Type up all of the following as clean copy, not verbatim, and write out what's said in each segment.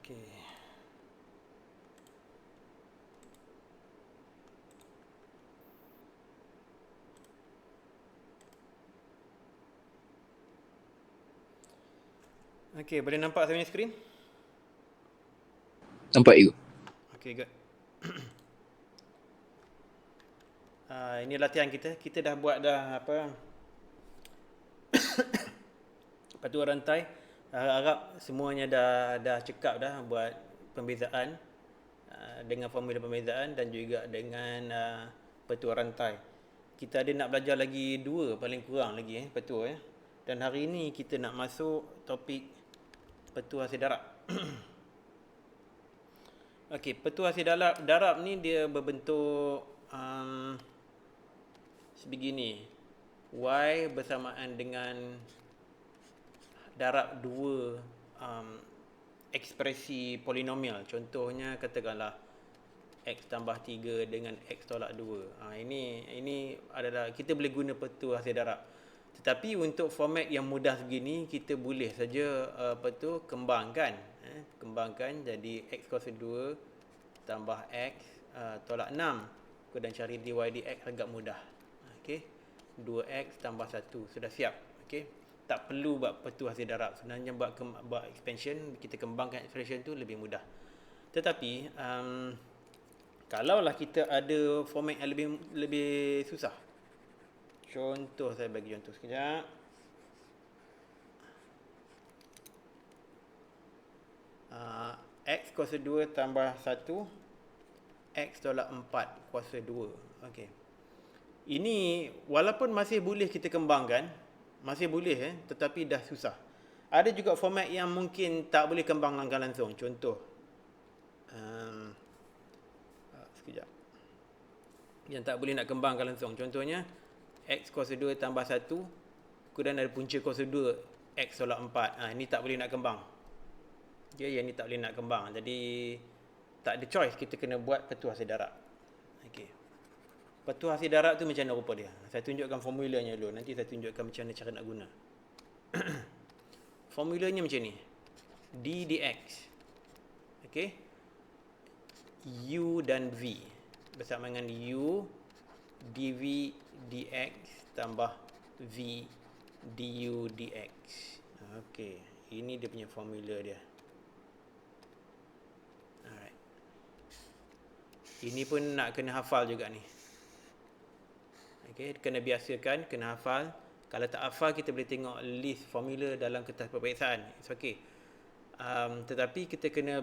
Okey. Okey, boleh nampak saya punya skrin? Nampak you? Okey, good. Ini latihan kita. Kita dah buat dah apa? Patua rantai. Harap semuanya dah cekap dah buat pembezaan dengan formula pembezaan dan juga dengan petua rantai. Kita ada nak belajar lagi 2 paling kurang lagi petua . Dan hari ini kita nak masuk topik petua hasil darab. Okey, petua hasil darab ni dia berbentuk sebegini. Y bersamaan dengan darab 2 ekspresi polinomial. Contohnya katakanlah X tambah 3 dengan X tolak 2. Ini adalah kita boleh guna petua hasil darab. Tetapi untuk format yang mudah begini, kita boleh saja kembangkan. Kembangkan jadi X kuasa 2 tambah X tolak 6. Kemudian cari dy dx agak mudah. Okey. 2X tambah 1. Sudah siap. Okey. Tak perlu buat petua hasil darab. Sebenarnya buat expansion, kita kembangkan expression tu lebih mudah. Tetapi kalaulah kita ada format yang lebih susah. Contoh, saya bagi contoh sekejap. X kuasa 2 tambah 1 X tolak 4 kuasa 2. Okey. Ini walaupun masih boleh kita kembangkan, masih boleh tetapi dah susah. Ada juga format yang mungkin tak boleh kembangkan langsung. Contoh sekejap. Yang tak boleh nak kembangkan langsung. Contohnya X kuasa 2 tambah 1, kemudian ada punca kuasa 2 X tolak 4. Ini tak boleh nak kembang. Okay, yang ni tak boleh nak kembang. Jadi tak ada choice, kita kena buat petua hasil darab. Okey. Petua hasil darab tu macam mana rupa dia? Saya tunjukkan formulanya dulu. Nanti saya tunjukkan macam mana cara nak guna. Formulanya macam ni. D dx. Okey. U dan V bersama dengan U dv dx tambah V du dx. Okey, ini dia punya formula dia. Alright. Ini pun nak kena hafal juga ni. Okey, kena biasakan, kena hafal. Kalau tak hafal, kita boleh tengok list formula dalam kertas peperiksaan. It's okay. Tetapi kita kena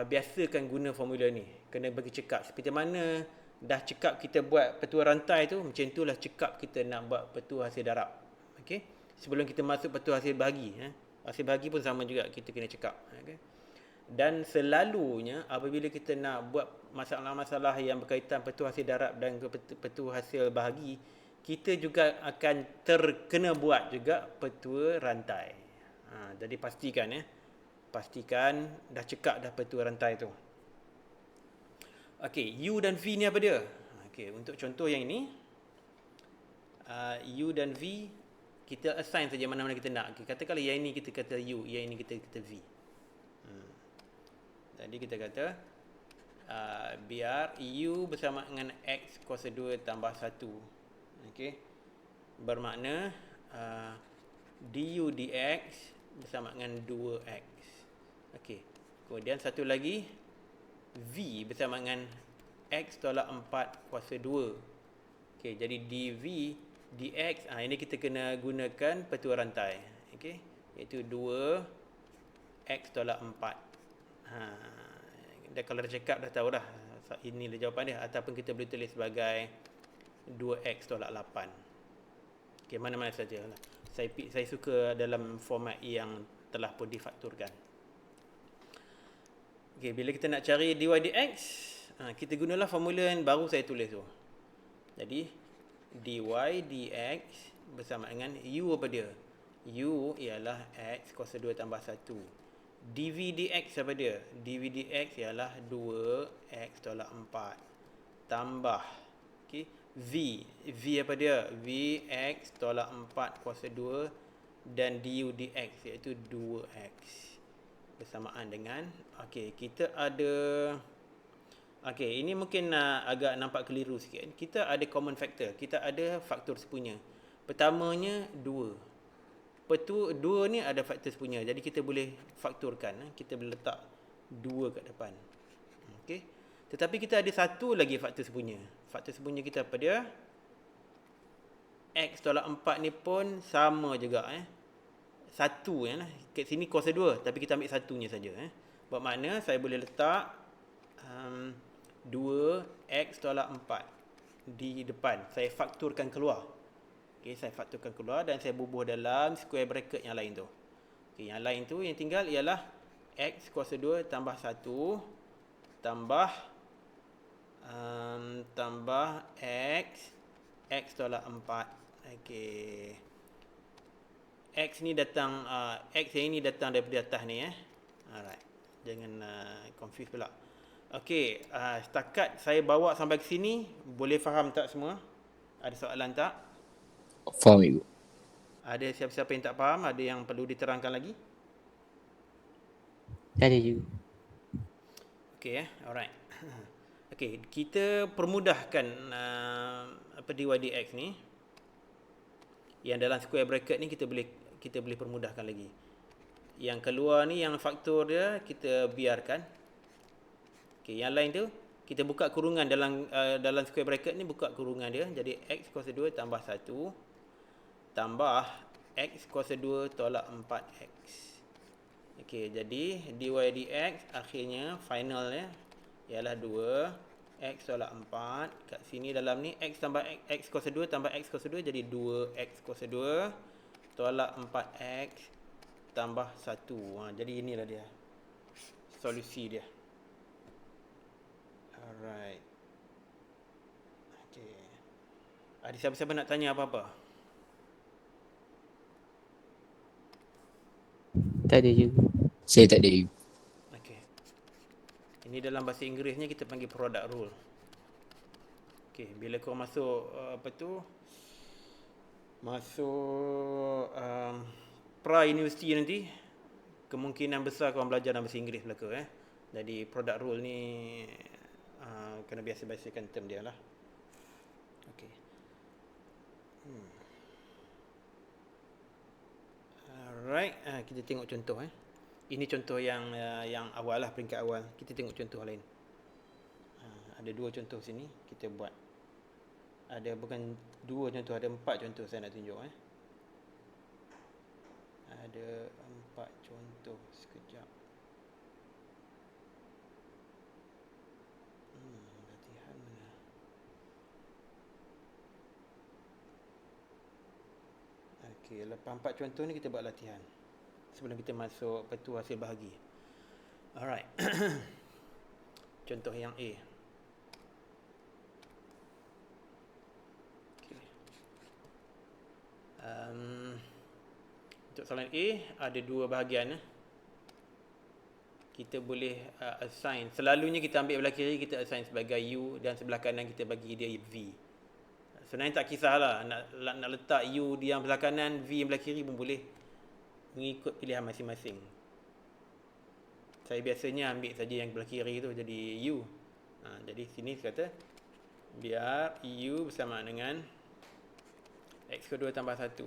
biasakan guna formula ni. Kena bagi cekap. Seperti mana dah cekap kita buat petua rantai tu, macam itulah cekap kita nak buat petua hasil darab. Okey. Sebelum kita masuk petua hasil bahagi, hasil bahagi pun sama juga, kita kena cekap. Okey. Dan selalunya apabila kita nak buat masalah-masalah yang berkaitan petua hasil darab dan petua hasil bahagi, kita juga akan terkena buat juga petua rantai. Jadi pastikan pastikan dah cekap dah petua rantai tu. Okey, U dan V ni apa dia? Okey, untuk contoh yang ini, U dan V kita assign saja mana-mana kita nak. Okay, katakanlah yang ini kita kata U, yang ini kita kata V. Jadi kita kata biar U bersama dengan X kuasa 2 tambah 1. Okey. Bermakna du dx bersama dengan 2x. Okey. Kemudian satu lagi V bersama dengan X tolak 4 kuasa 2. Okey, jadi dv dx, ini kita kena gunakan petua rantai. Okey, iaitu 2x tolak 4. Dan kalau dah cakap dah tahu dah inilah jawapan dia, ataupun kita boleh tulis sebagai 2x tolak 8. Okey, mana-mana saja. Saya suka dalam format yang telah pun difakturkan. Okey, bila kita nak cari dy dx, kita gunalah formula yang baru saya tulis tu. Jadi dy dx bersama dengan u apa dia? U ialah x kuasa 2 tambah 1. dv dx apa dia? dv dx ialah 2x tolak 4 tambah V apa dia? V x tolak 4 kuasa 2 dan du dx iaitu 2x. bersamaan dengan, okey, kita ada, okey, ini mungkin agak nampak keliru sikit. Kita ada common factor, kita ada faktor sepunya. Pertamanya 2. Dua ni ada faktor sepunya, jadi kita boleh faktorkan, kita boleh letak 2 kat depan. Okey. Tetapi kita ada satu lagi faktor sepunya. Faktor sepunya kita apa dia? X tolak 4 ni pun sama juga. Satu lah. Kat sini kuasa 2, tapi kita ambil satunya saja. Bermakna saya boleh letak 2x tolak 4 di depan. Saya fakturkan keluar. Okay, saya fakturkan keluar dan saya bubuh dalam square bracket yang lain tu. Okay, yang lain tu yang tinggal ialah x kuasa 2 tambah 1 tambah tambah x tolak 4. Okey. X ni datang X yang ni datang daripada atas ni Alright. Jangan confuse pula. Okey, setakat saya bawa sampai ke sini, boleh faham tak semua? Ada soalan tak? Faham Ibu. Ada siapa-siapa yang tak faham? Ada yang perlu diterangkan lagi? Ada juga. Okey alright. Okey, kita permudahkan dy dx ni. Yang dalam square bracket ni kita boleh permudahkan lagi. Yang keluar ni yang faktor dia kita biarkan. Okey, yang lain tu kita buka kurungan dalam square bracket ni, buka kurungan dia. Jadi x kuasa 2 tambah 1 tambah x kuasa 2 tolak 4x. Okey, jadi dy dx akhirnya finalnya ialah 2 x tolak 4. Kat sini dalam ni x tambah x kuasa 2 tambah x kuasa 2 jadi 2x kuasa 2 tolak 4x tambah 1. Jadi inilah dia solusi dia. Alright. Okey. Ada siapa-siapa nak tanya apa-apa? Tak ada juga. Saya tak ada Ibu. Okey. Ini dalam bahasa Inggerisnya kita panggil product rule. Okey, bila kau masuk masuk pra-universiti nanti, kemungkinan besar kau belajar dalam bahasa Inggeris belaka Jadi product rule ni kena biasa-biasakan term dia lah. Okey. Alright, kita tengok contoh Ini contoh yang awal lah, peringkat awal. Kita tengok contoh lain. Ada 2 contoh sini kita buat. Ada bukan 2 contoh, ada 4 contoh saya nak tunjuk Ada 4 contoh. Sekejap. Latihan mana? Okey, lepas 4 contoh ni kita buat latihan sebelum kita masuk hasil bahagi. Alright. Contoh yang A. Okay. Untuk soalan A ada 2 bahagian Kita boleh assign. Selalunya kita ambil belah kiri, kita assign sebagai U, dan sebelah kanan kita bagi dia V. Sebenarnya tak kisahlah nak letak U di yang belah kanan, V yang belah kiri pun boleh, mengikut pilihan masing-masing. Saya biasanya ambil saja yang belah kiri tu jadi U. Jadi sini kata biar U bersamaan dengan X kedua tambah 1.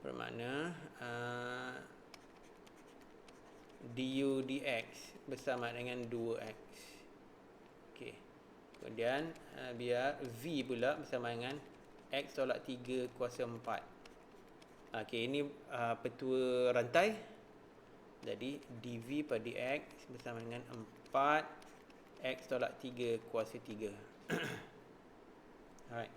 Bermakna du dx bersama dengan 2x. Okey. Kemudian biar v pula bersama dengan x tolak 3 kuasa 4. Okey, ini petua rantai. Jadi dv per dx bersama dengan 4 x tolak 3 kuasa 3. Alright.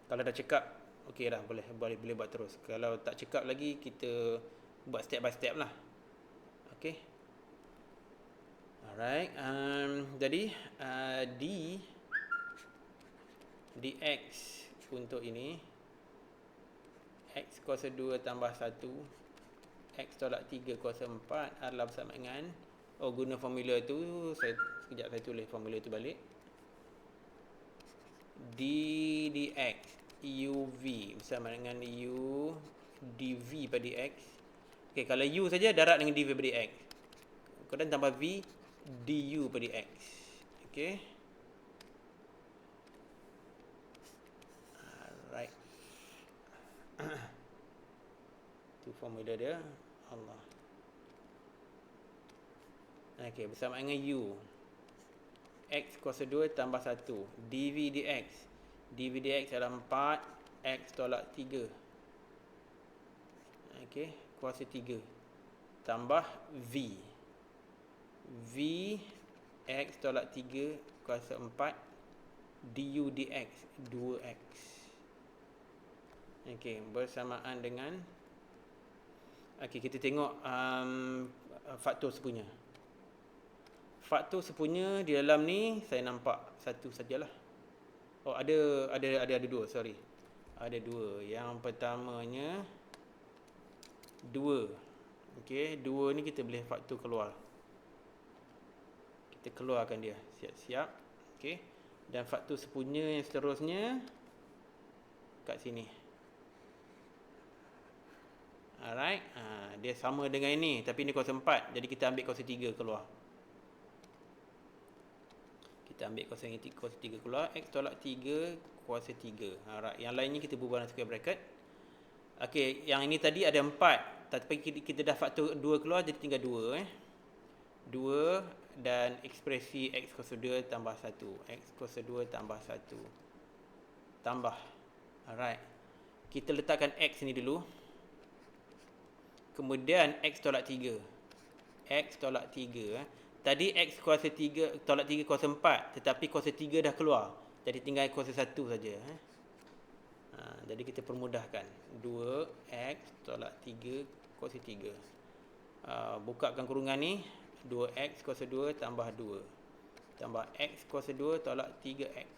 Kalau dah cekap, okey dah, boleh buat terus. Kalau tak cekap lagi, kita buat step by step lah. Okey. Alright. Jadi dx untuk ini x kuasa 2 tambah 1 x tolak 3 kuasa 4 adalah bersama dengan, guna formula tu, sekejap saya tulis formula tu balik. D dx uv bersama dengan u dv per dx Okey, kalau U saja darab dengan dV per dx. Kemudian tambah V du per dx. Okey. Alright. Itu formula dia. Allah. Okey, bersama dengan U. X kuasa 2 tambah 1. dV dx. dV dx adalah 4. X tolak 3. Okey, kuasa 3. Tambah V. V X tolak 3 kuasa 4 du dx 2x. Okey, bersamaan dengan kita tengok faktor sepunya. Faktor sepunya di dalam ni saya nampak satu sajalah. Oh, ada dua, sorry. Ada dua. Yang pertamanya 2. Okey, 2 ni kita boleh faktor keluar. Kita keluarkan dia. Siap-siap. Okey. Dan faktor sepunya yang seterusnya kat sini. Alright. Dia sama dengan ini, tapi ni kuasa 4. Jadi kita ambil kuasa 3 keluar. Kita ambil kuasa 3 keluar. X tolak 3 kuasa 3. Alright. Yang lainnya kita bubuh dalam square bracket. Okey, yang ini tadi ada 4. Tapi kita dah faktor 2 keluar, jadi tinggal 2. 2 dan ekspresi X kuasa 2 tambah 1. X kuasa 2 tambah 1. Tambah. Alright. Kita letakkan X ni dulu. Kemudian X tolak 3. X tolak 3. Tadi X kuasa 3 tolak 3 kuasa 4. Tetapi kuasa 3 dah keluar. Jadi tinggal kuasa 1 saja. Jadi kita permudahkan. 2X tolak 3 kuasa 3. Bukakan kurungan ni. 2X kuasa 2 tambah 2. Tambah X kuasa 2 tolak 3X.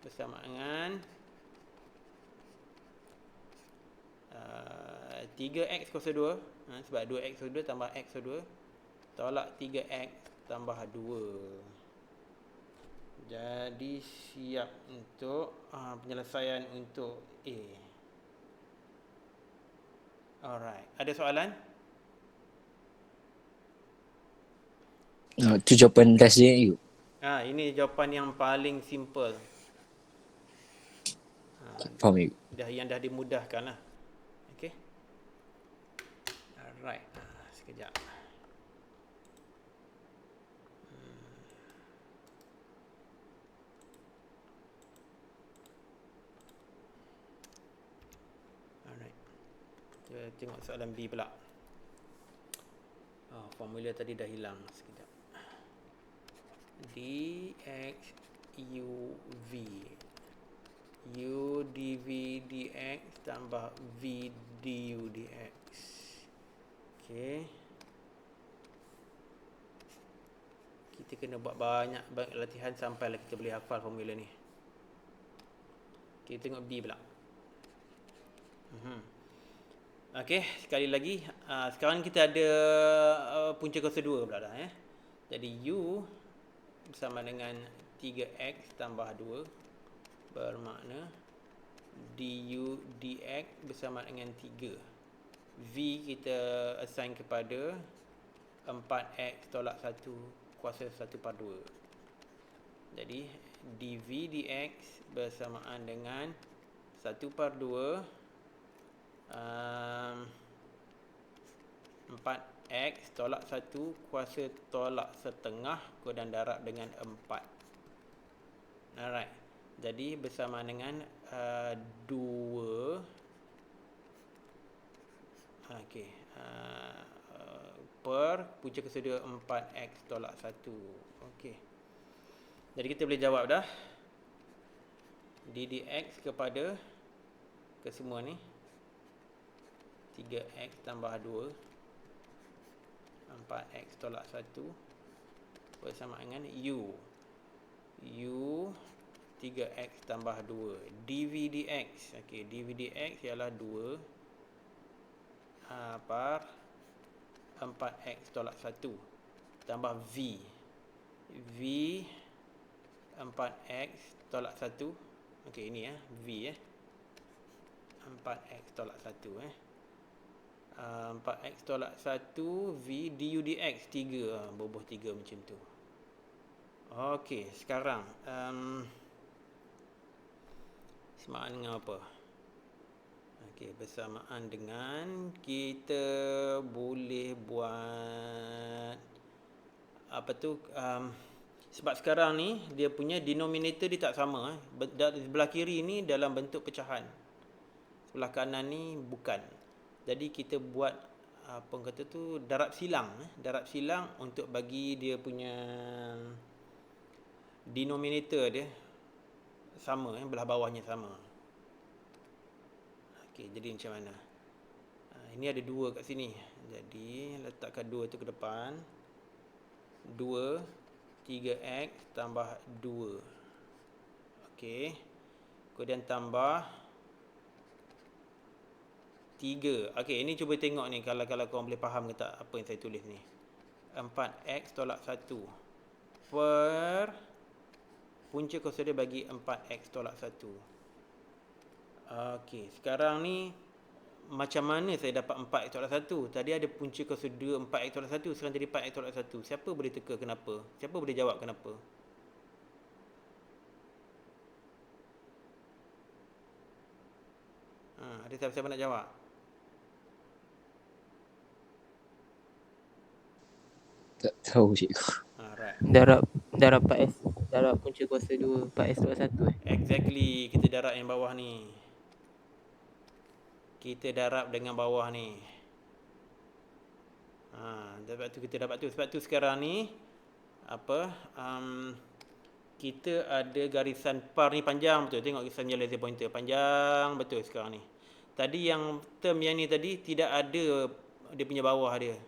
Bersama dengan 3X kuasa 2. Sebab 2X kuasa 2 tambah X kuasa 2. Tolak 3X tambah 2. Jadi siap untuk penyelesaian untuk A. Alright. Ada soalan? Tu jawapan last dia you. Ini jawapan yang paling simple. Faham you. Yang dah dimudahkan lah. Okay. Alright. Sekejap. Alright. Kita tengok soalan B pula. Formula tadi dah hilang. Sekejap. dx u v u dv dx tambah v du dx. Okey. Kita kena buat banyak latihan sampailah kita boleh hafal formula ni. Kita tengok B pula. Okey, sekali lagi. Sekarang kita ada punca kuasa 2 pula dah. Jadi U bersama dengan 3X tambah 2 bermakna du dx bersama dengan 3. V kita assign kepada 4X tolak 1 kuasa 1/2. Jadi dv dx bersamaan dengan 1/2 4x tolak 1 kuasa tolak setengah dan darab dengan 4. Alright. Jadi bersama dengan 2 per punca kuasa 2 4x tolak 1. Okey. Jadi kita boleh jawab dah. ddx kepada kesemua ni 3x tambah 2 4x tolak 1 bersama dengan u 3x tambah 2 dv dx. Okey, dv dx ialah 2 par 4x tolak 1 tambah v 4x tolak 1. Okey, ini v 4x tolak 1 4x tolak 1 V du dx 3. Bubuh 3 macam tu. Okey, sekarang bersamaan dengan apa? Okey, bersamaan dengan kita boleh buat apa tu, sebab sekarang ni dia punya denominator dia tak sama. Sebelah kiri ni dalam bentuk pecahan, sebelah kanan ni bukan. Jadi kita buat apa kata tu, darab silang. Darab silang untuk bagi dia punya denominator dia sama, belah bawahnya sama. Okey, jadi macam mana? Ini ada 2 kat sini. Jadi letakkan 2 tu ke depan. 2 3x tambah 2. Okey. Kemudian tambah 3. Okey, ini cuba tengok ni kalau korang boleh faham ke tak apa yang saya tulis ni. 4x tolak 1 per punca kuasa dia bagi 4x tolak 1. Okey, sekarang ni macam mana saya dapat 4x tolak 1? Tadi ada punca kuasa 2 4x tolak 1, sekarang jadi 4x tolak 1. Siapa boleh teka kenapa? Siapa boleh jawab kenapa? Ada siapa-siapa nak jawab? Tak tahu cikgu. Right. Darab 4S. Darab punca kuasa 2 4S tolak 1 Exactly, kita darab yang bawah ni. Kita darab dengan bawah ni. Sebab tu kita dapat tu. Sebab tu sekarang ni apa? Kita ada garisan par ni panjang betul. Tengok garisan yang laser pointer panjang betul sekarang ni. Tadi yang term yang ni tadi tidak ada dia punya bawah dia.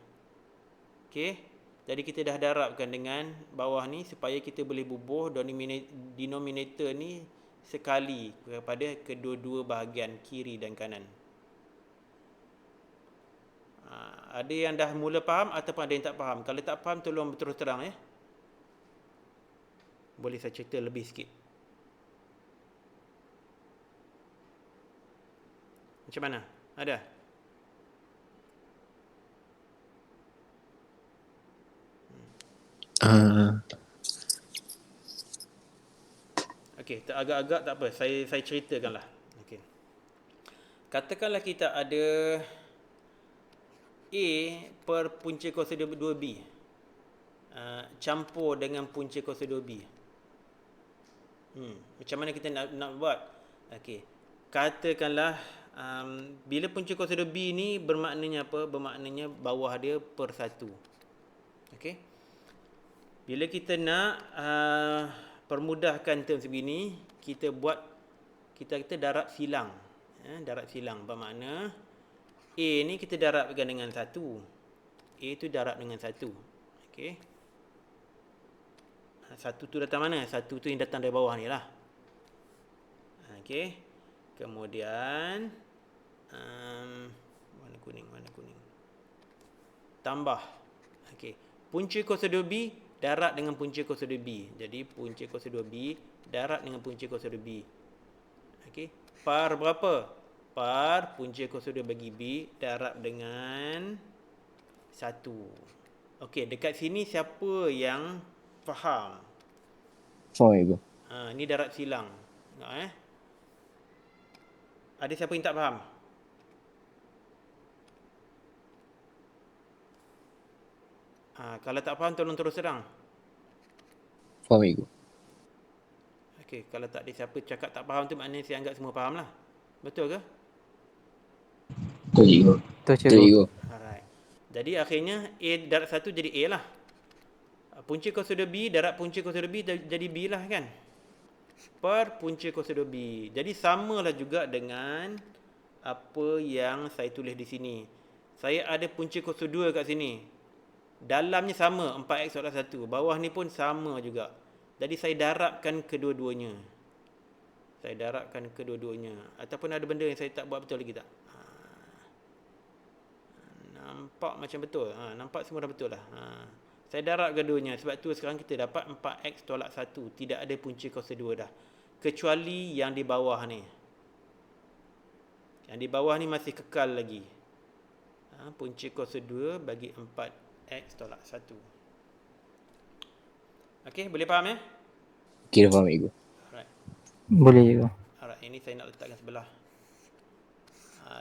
Okey. Jadi kita dah darabkan dengan bawah ni supaya kita boleh bubuh denominator ni sekali kepada kedua-dua bahagian kiri dan kanan. Ada yang dah mula faham ataupun ada yang tak faham? Kalau tak faham tolong terus terang ya. Boleh saya cerita lebih sikit. Macam mana? Ada? Okey, agak-agak tak apa. Saya ceritakanlah. Okey. Katakanlah kita ada A per punca kuasa 2B campur dengan punca kuasa 2B. Macam mana kita nak buat? Okey. Katakanlah bila punca kuasa 2B ni bermaknanya apa? Bermaknanya bawah dia per 1. Okey. Bila kita nak permudahkan term sebegini, kita darab silang. Darab silang bermakna A ni kita darabkan dengan 1. A tu darab dengan 1. Okey. 1 tu datang mana? 1 tu yang datang dari bawah ni lah. Okey. Kemudian warna kuning. Tambah. Okey. Punca kuasa 2B darab dengan punca kuasa 2B. Jadi punca kuasa 2B darab dengan punca kuasa 2B. Okey. Par berapa? Par punca kuasa 2 bagi B darab dengan 1. Okey, dekat sini siapa yang faham? Faham cikgu. Ni darab silang. Tengok Ada siapa yang tak faham? Kalau tak faham tolong terus terang. Faham cikgu. Okey, kalau tak ada siapa cakap tak faham tu maknanya saya anggap semua faham lah. Betul ke? Betul cikgu. Betul cikgu. Alright. Jadi akhirnya A darab 1 jadi A lah. Punca kuasa 2B darab punca kuasa 2B jadi B lah kan. Per punca kuasa 2B. Jadi samalah juga dengan apa yang saya tulis di sini. Saya ada punca kuasa 2 kat sini. Dalamnya sama 4x tolak 1. Bawah ni pun sama juga. Jadi saya darabkan kedua-duanya. Ataupun ada benda yang saya tak buat betul lagi tak? Nampak macam betul. Nampak semua dah betul lah. Saya darab keduanya. Sebab tu sekarang kita dapat 4x tolak 1. Tidak ada punca kuasa 2 dah. Kecuali yang di bawah ni. Yang di bawah ni masih kekal lagi. Punca kuasa 2 bagi 4x tolak 1. Okey, boleh faham ya? Kira faham cikgu. Alright. Boleh juga. Alright, ini saya nak letakkan sebelah.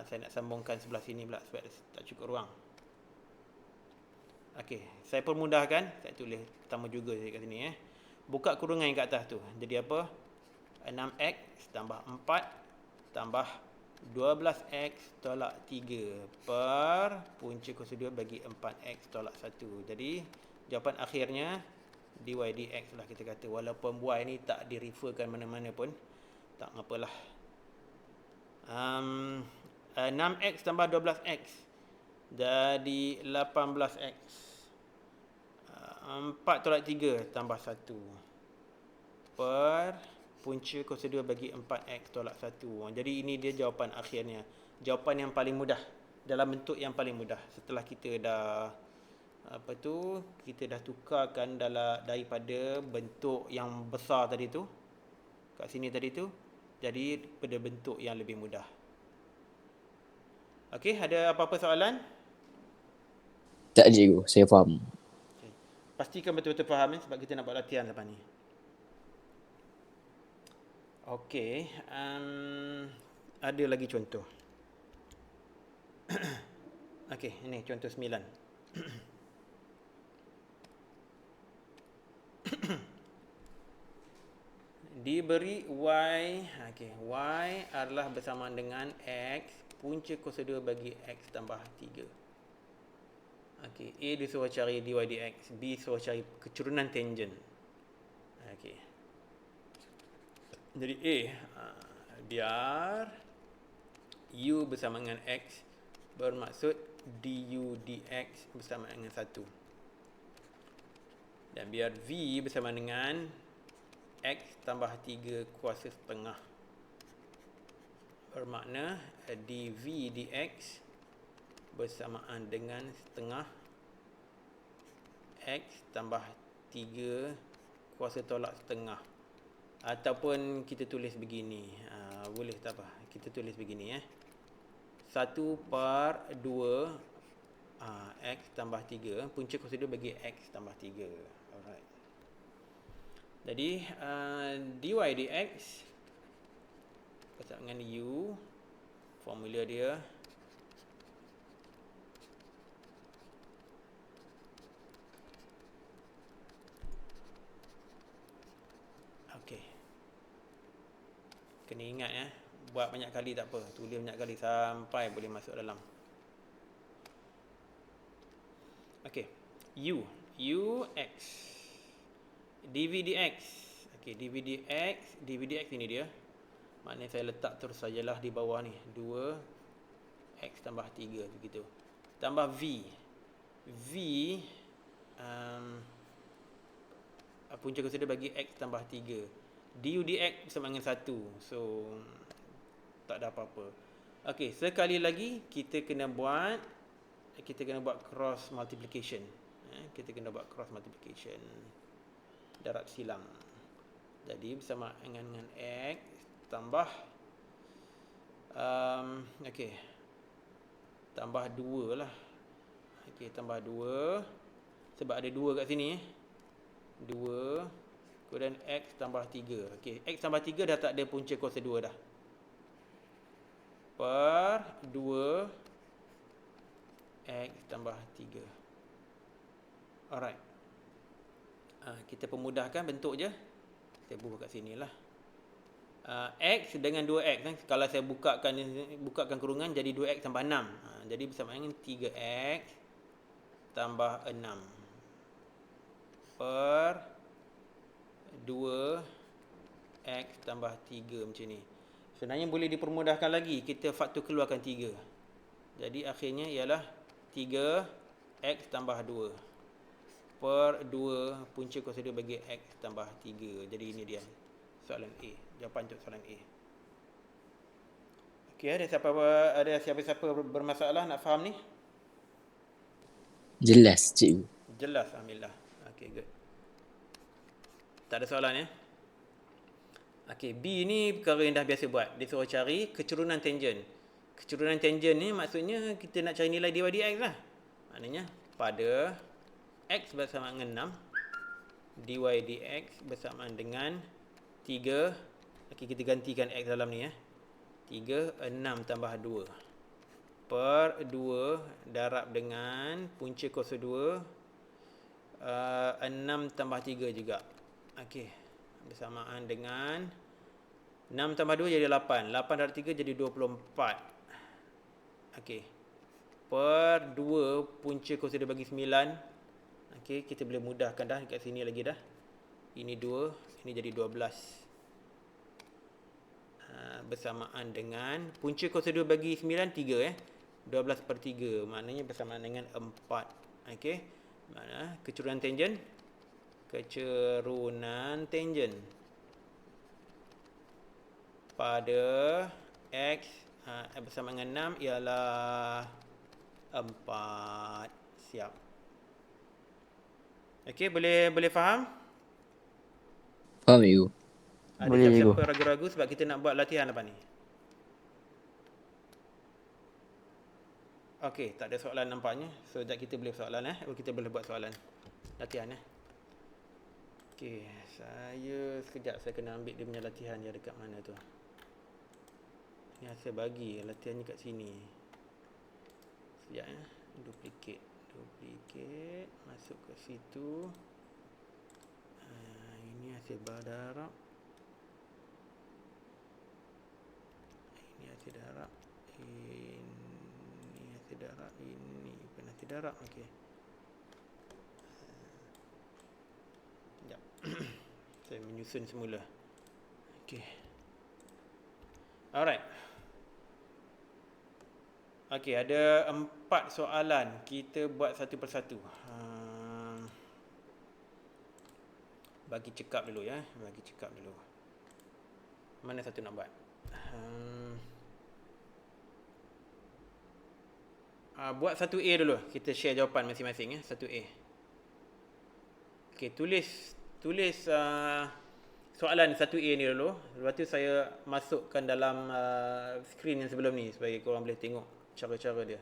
Saya nak sambungkan sebelah sini pula sebab tak cukup ruang. Okey, saya permudahkan, saya tulis pertama juga saya kat sini Buka kurungan yang kat atas tu. Jadi apa? 6x tambah 4 tambah 12x tolak 3 per punca kuasa 2 bagi 4x tolak 1. Jadi jawapan akhirnya dy dx lah kita kata. Walaupun y ni tak direferkan mana-mana pun, tak apalah. 6x tambah 12x jadi 18x. 4 tolak 3 tambah 1 per punca kuasa 2 bagi 4x tolak 1. Jadi ini dia jawapan akhirnya. Jawapan yang paling mudah. Dalam bentuk yang paling mudah. Setelah kita dah kita dah tukarkan daripada bentuk yang besar tadi tu, kat sini tadi tu, jadi pada bentuk yang lebih mudah. Okey, ada apa-apa soalan? Tak cikgu, saya faham. Okay. Pastikan betul-betul faham sebab kita nak buat latihan lepas ni. Okey, ada lagi contoh. Okey, ini contoh 9. Diberi y, y adalah bersamaan dengan x punca kuasa 2 bagi x tambah 3. Okey, A disuruh cari dy dx, B suruh cari kecurunan tangent. Okey. Jadi biar u bersama dengan x bermaksud du dx bersama dengan 1. Dan biar v bersama dengan x tambah 3 kuasa setengah. Bermakna dv dx bersamaan dengan setengah x tambah 3 kuasa tolak setengah. Ataupun kita tulis begini. Boleh tak apa. Kita tulis begini 1 per 2 x tambah 3 punca kuasa 2 bagi x tambah 3. Alright. Jadi dy dx bersama dengan u, formula dia okey. Kena ingat buat banyak kali tak apa, tulis banyak kali sampai boleh masuk dalam. Okey, u x dv dx. Okey, dv dx ini dia. Maknanya saya letak terus sajalah di bawah ni, 2 x tambah 3 begitu. Tambah v punca kuasa 2 bagi x tambah 3. Du dx bersama dengan 1. So tak ada apa-apa. Okey, sekali lagi kita kena buat cross multiplication. Kita kena buat cross multiplication. Darab silang. Jadi bersama dengan x tambah okey. Tambah 2 lah. Okey, tambah 2 sebab ada 2 kat sini 2 kemudian x tambah 3. Okey, x tambah 3 dah tak ada punca kuasa 2 dah. Per 2 x tambah 3. Alright. Kita pemudahkan bentuk je. Saya bubuh kat sini lah. X dengan 2x kalau saya bukakan kurungan jadi 2x tambah 6. Jadi bersama dengan 3x tambah 6 per 2x tambah 3 macam ni. Sebenarnya boleh dipermudahkan lagi. Kita faktor keluarkan 3. Jadi akhirnya ialah 3x tambah 2 per 2 punca kuasa 2 bagi x tambah 3. Jadi ini dia soalan A. Jawapan untuk soalan A. Okey, ada siapa-siapa bermasalah nak faham ni? Jelas cikgu. Jelas, alhamdulillah. Okey, good. Tak ada soalan Okey, B ni perkara yang dah biasa buat. Dia suruh cari kecurunan tangent. Kecurunan tangent ni maksudnya kita nak cari nilai dy dx lah. Maknanya pada x bersama dengan 6, dy dx bersamaan dengan 3. Okay, kita gantikan x dalam ni 3, 6 tambah 2 per 2 darab dengan punca kuasa 2, 6 tambah 3 juga. Okey, bersamaan dengan 6 tambah 2 jadi 8. 8 darab 3 jadi 24. Okey. Per 2 punca kuasa 2 bagi 9. Okey, kita boleh mudahkan dah dekat sini lagi dah. Ini 2, ini jadi 12. Bersamaan dengan punca kuasa 2 bagi 9 3 12 per 3, maknanya bersamaan dengan 4. Okey. Mana kecurunan tangent? Kecurunan tangent pada x bersama dengan 6 ialah 4. Siap. Okey, boleh faham? Faham cikgu? Ada Boleh, siapa-siapa ragu-ragu sebab kita nak buat latihan apa ni? Okey, tak ada soalan nampaknya. So, sekejap kita boleh soalan kita boleh buat soalan latihan Okey, sekejap saya kena ambil dia punya latihan dia dekat mana tu. Ni saya bagi latihannya kat sini. Sekejap duplicate masuk ke situ. Ini hasil darab. Ini hasil darab. Ini hasil darab. Ini bukan hasil darab. Okey. Sekejap. Saya menyusun semula. Okey. Alright. Okey, ada 4 soalan. Kita buat satu persatu. Bagi cekap dulu Bagi cekap dulu. Mana satu nak buat? Buat 1A dulu. Kita share jawapan masing-masing 1A. Okey, tulis soalan 1A ni dulu. Lepas tu saya masukkan dalam skrin yang sebelum ni supaya korang boleh tengok cara-cara dia.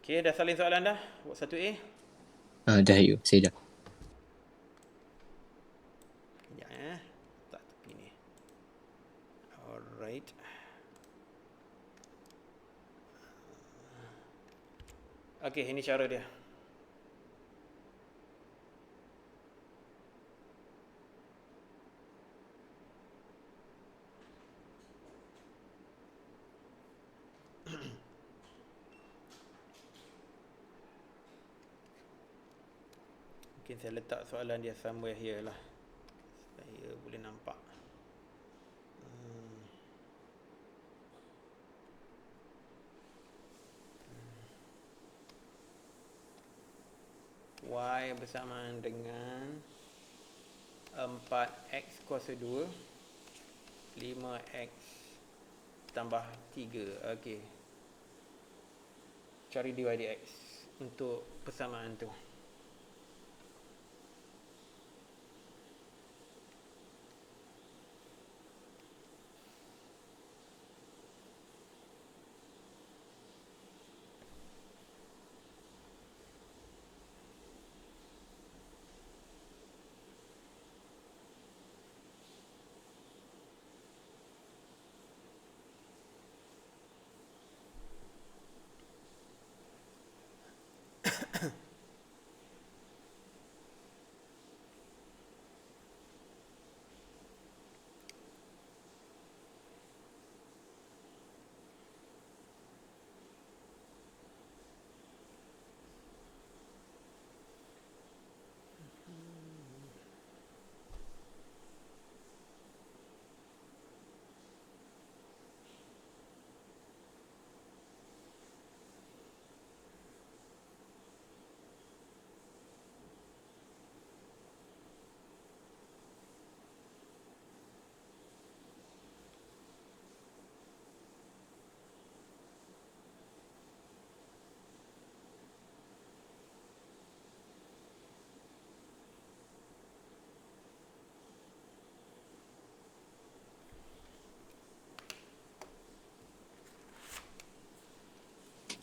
Okey, dah salin soalan dah? Buat 1A? Dah cikgu, saya dah. Sekejap tak tepi ni. Alright. Okey, ini cara dia. Mungkin saya letak soalan dia somewhere here lah supaya boleh nampak. Y bersamaan dengan 4x kuasa 2 5x tambah 3. Okey. Cari dy dx untuk persamaan tu.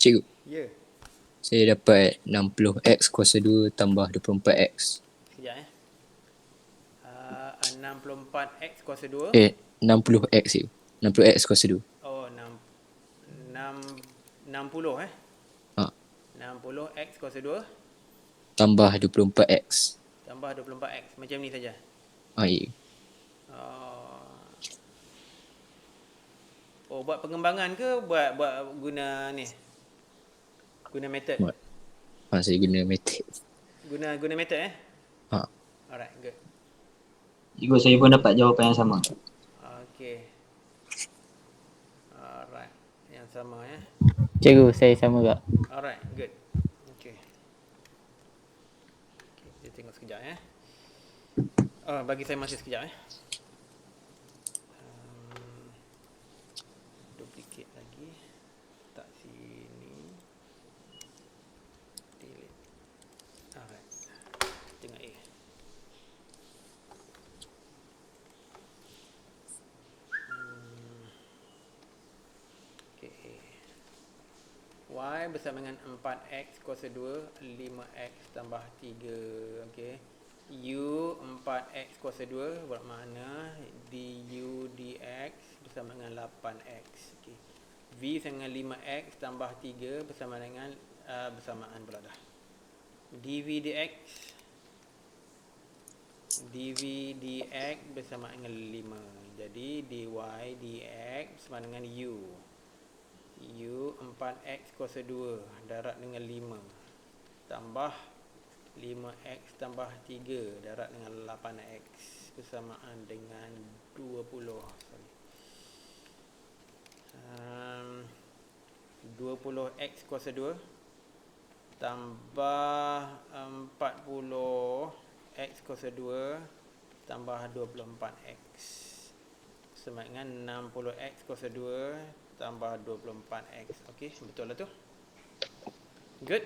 Cikgu, Ya. saya dapat 60x kuasa 2 tambah 24x. Sekejap 64x kuasa 2. 60x cikgu. 60x kuasa 2. Oh, 60 Ha, 60x kuasa 2 tambah 24x. tambah 24x. Macam ni saja. Ha, ya. Oh, buat pengembangan ke buat guna ni? Guna method. Buat. Ha, saya guna method. Guna method Ha. Alright, good. Cikgu, saya pun dapat jawapan yang sama. Okay. Alright. Yang sama Cikgu, saya sama juga. Alright, good. Okay. Kita tengok sekejap bagi saya masa sekejap duplicate lagi. Tak sini. Delete. Alright. Tengok Okay. Y bersama dengan 4x kuasa 2, 5x tambah 3. Okay. U 4x kuasa 2 bermakna du dx bersama dengan 8x. Okay. V sama dengan 5x tambah 3 bersama dengan bersamaan pula dah. dv dx bersama dengan 5. Jadi dy dx bersama dengan u 4x kuasa 2 darab dengan 5 tambah 5x tambah 3 darab dengan 8x bersamaan dengan 20. 20x kuasa 2 tambah 40x kuasa 2 tambah 24x sama dengan 60x kuasa 2 tambah 24x. Okey, betul lah tu. Good.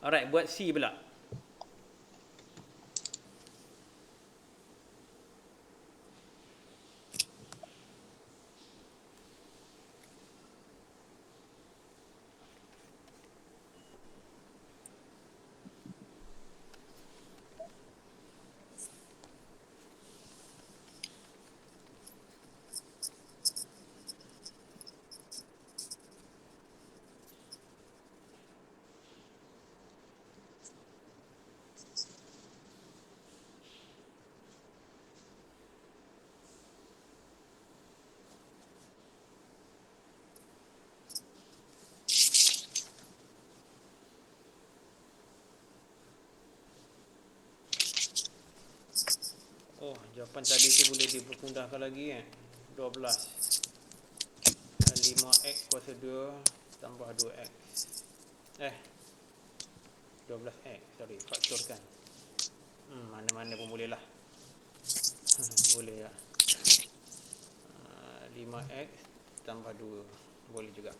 Alright, buat C pula. Oh, jawapan tadi tu boleh dipermudahkan lagi 12. 5x kuasa 2 tambah 2x. 12x, sorry, faktorkan. Mana-mana pun boleh lah. Boleh lah. 5x tambah 2 boleh juga.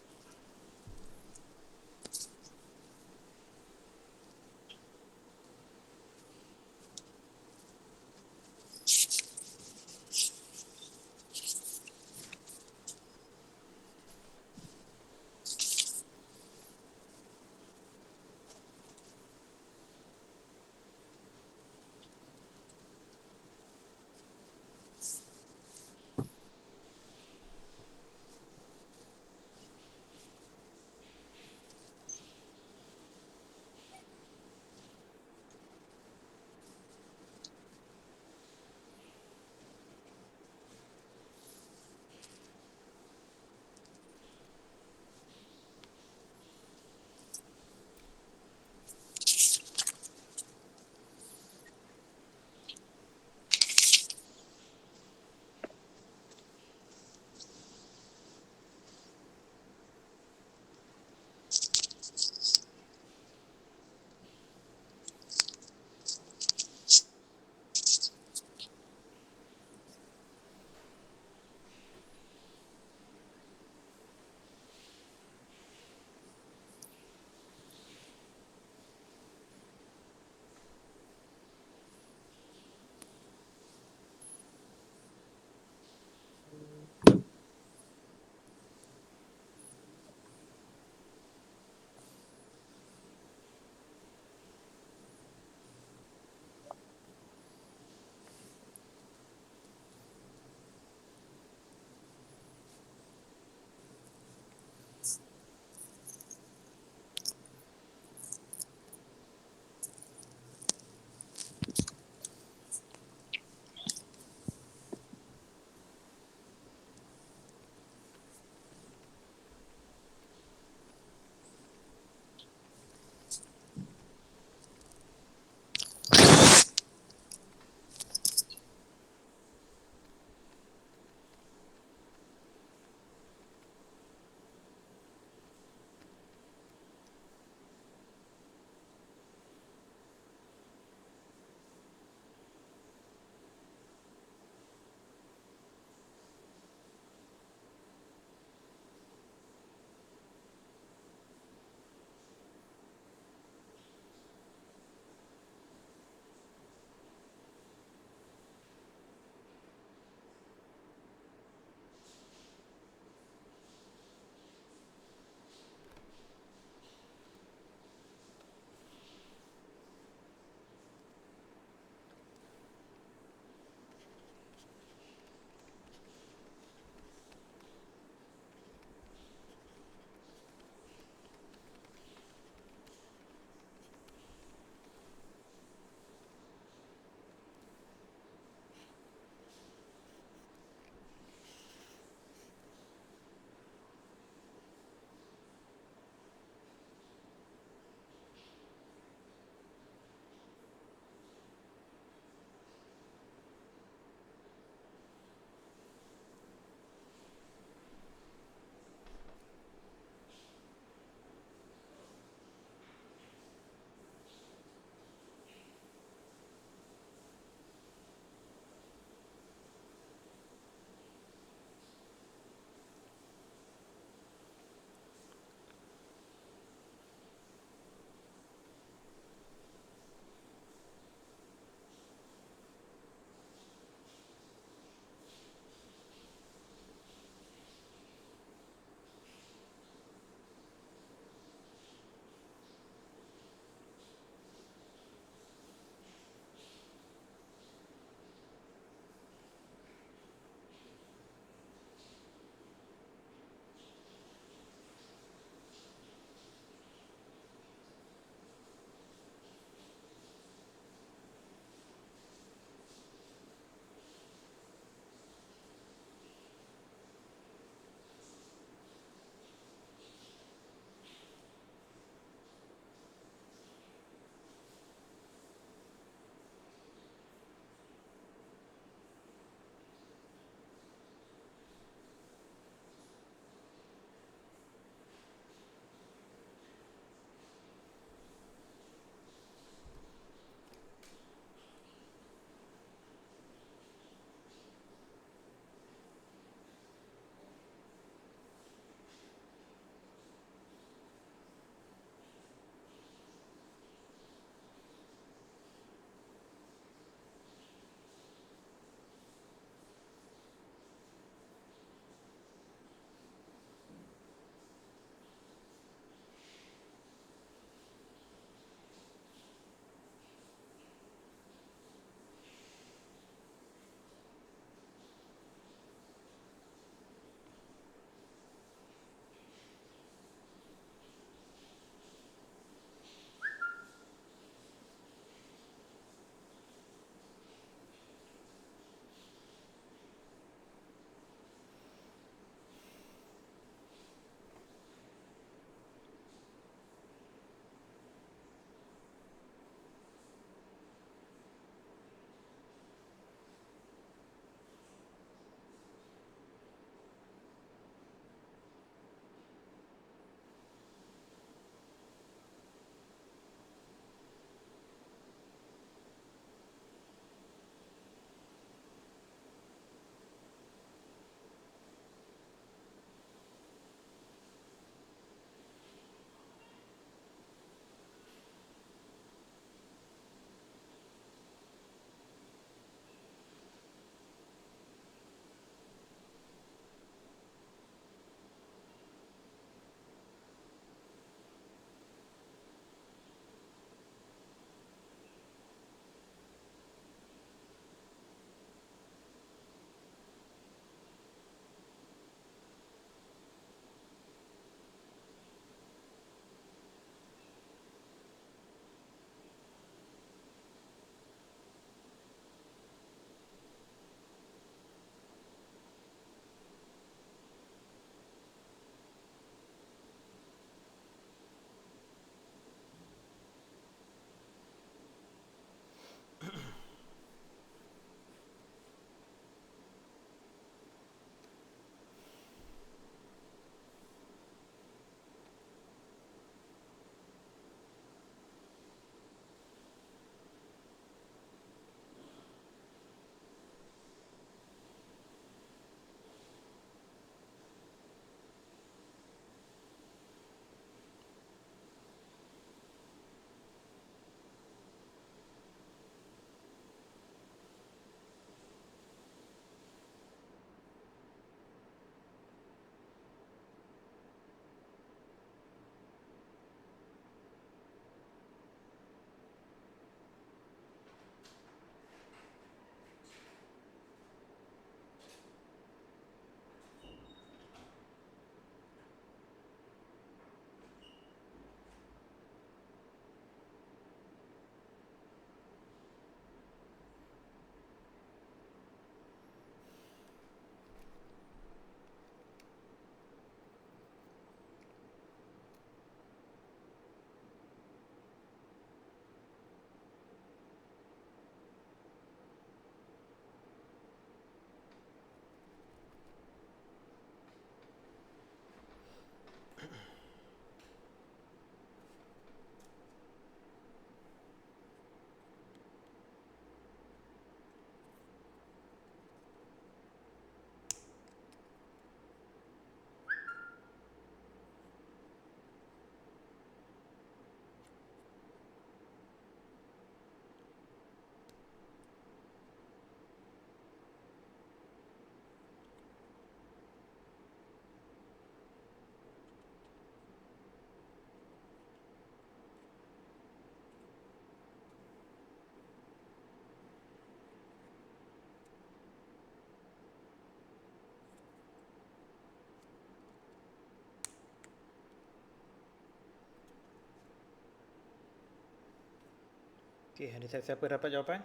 Okey, ada siapa dapat jawapan?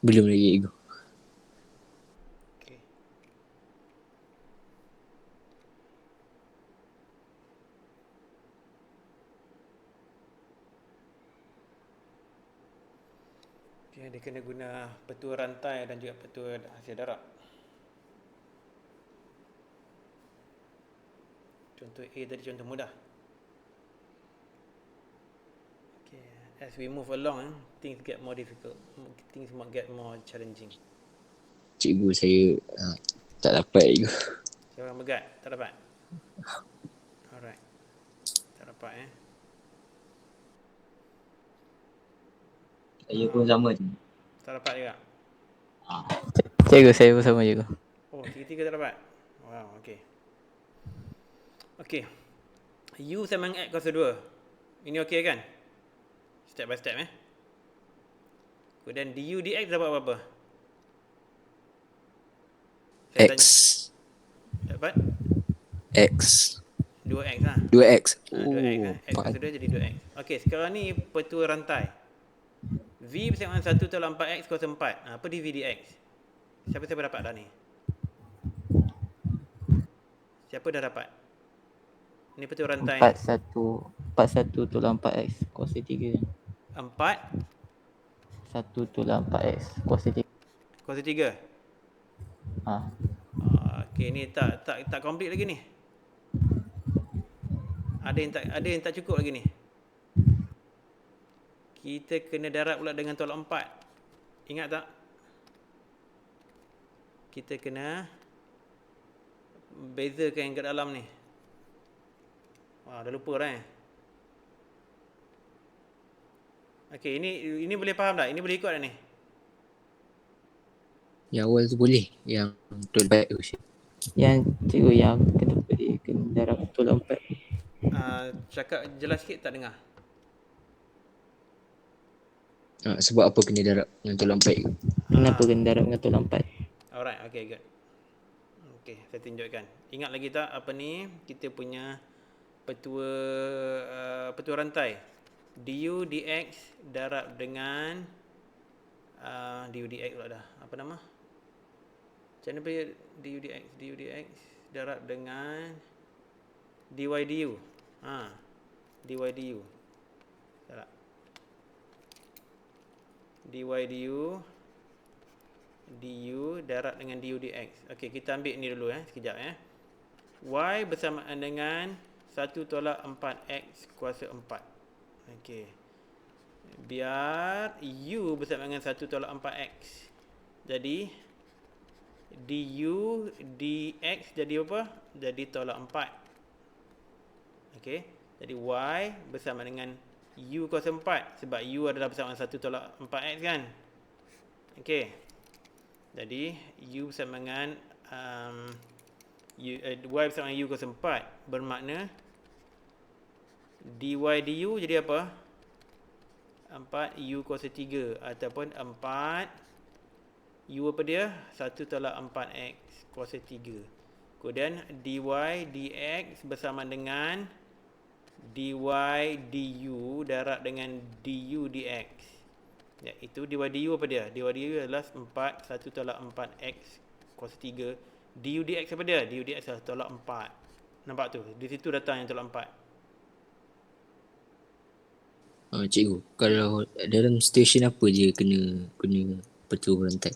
Belum lagi cikgu. Okey. Okay, dia kena guna petua rantai dan juga petua hasil darab. Contoh A tadi contoh mudah. Okay, as we move along, things get more difficult. Things might get more challenging. Cikgu saya tak dapat cikgu. Siapa yang megat? Tak dapat? Alright. Tak dapat Saya pun sama je. Tak dapat juga? Cikgu, saya pun sama cikgu. Oh, tiga-tiga tak dapat? Wow, okay. Okay. U sama dengan X kuasa 2. Ini okay kan? Step by step Kemudian du dx dapat berapa? Saya X. tanya. Dapat? X. 2x lah. 2X. 2x X kuasa 2 jadi 2x. Okay, sekarang ni petua rantai. V bersama dengan 1 tolak 4x kuasa 4. Apa dv dx? Siapa-siapa dapat dah ni? Siapa dah dapat? Ni petua rantai. 41 tolak 4x kuasa 3. 4 1 tolak 4x kuasa 3. kuasa 3. Okey, ni tak complete lagi ni. Ada yang tak cukup lagi ni. Kita kena darab pula dengan tolak 4. Ingat tak? Kita kena bezakan yang kat dalam ni. Wah, dah lupa dah Okey, ini boleh faham tak? Ini boleh ikut tak ni? Yang awal tu boleh. Yang tolak baik tu. Yang cikgu yang kena darab tolak 4. Cakap jelas sikit, tak dengar. Sebab apa kena darab dengan tolak baik tu? Kenapa kena darab dengan tolak 4? Alright, okay, good. Okay, saya tunjukkan. Ingat lagi tak apa ni? Kita punya petua rantai. Du dx darab dengan du dx pula dah. Apa nama? Macam mana boleh du dx darab dengan dy du. Dy du. Salah. Dy du darab dengan du dx. Okey, kita ambil ni dulu sekejap y bersamaan dengan 1 tolak 4x kuasa 4. Okey. Biar u bersamaan dengan 1 tolak 4x. Jadi du dx jadi apa? Jadi tolak 4. Okey. Jadi y bersama dengan u kuasa 4 sebab u adalah bersamaan 1 tolak 4x kan. Okey. Jadi u bersama dengan y bersama dengan u kuasa 4 bermakna dy du jadi apa? 4u kuasa 3 ataupun 4 u apa dia? 1 tolak 4x kuasa 3. Kemudian dy dx bersama dengan dy du darab dengan du dx. Iaitu dy du apa dia? Dy du adalah 1 tolak 4x kuasa 3. Du dx apa dia? Du dx adalah tolak 4. Nampak tu? Di situ datang yang tolak 4. Cikgu, kalau dalam stesen apa je kena petua rantai?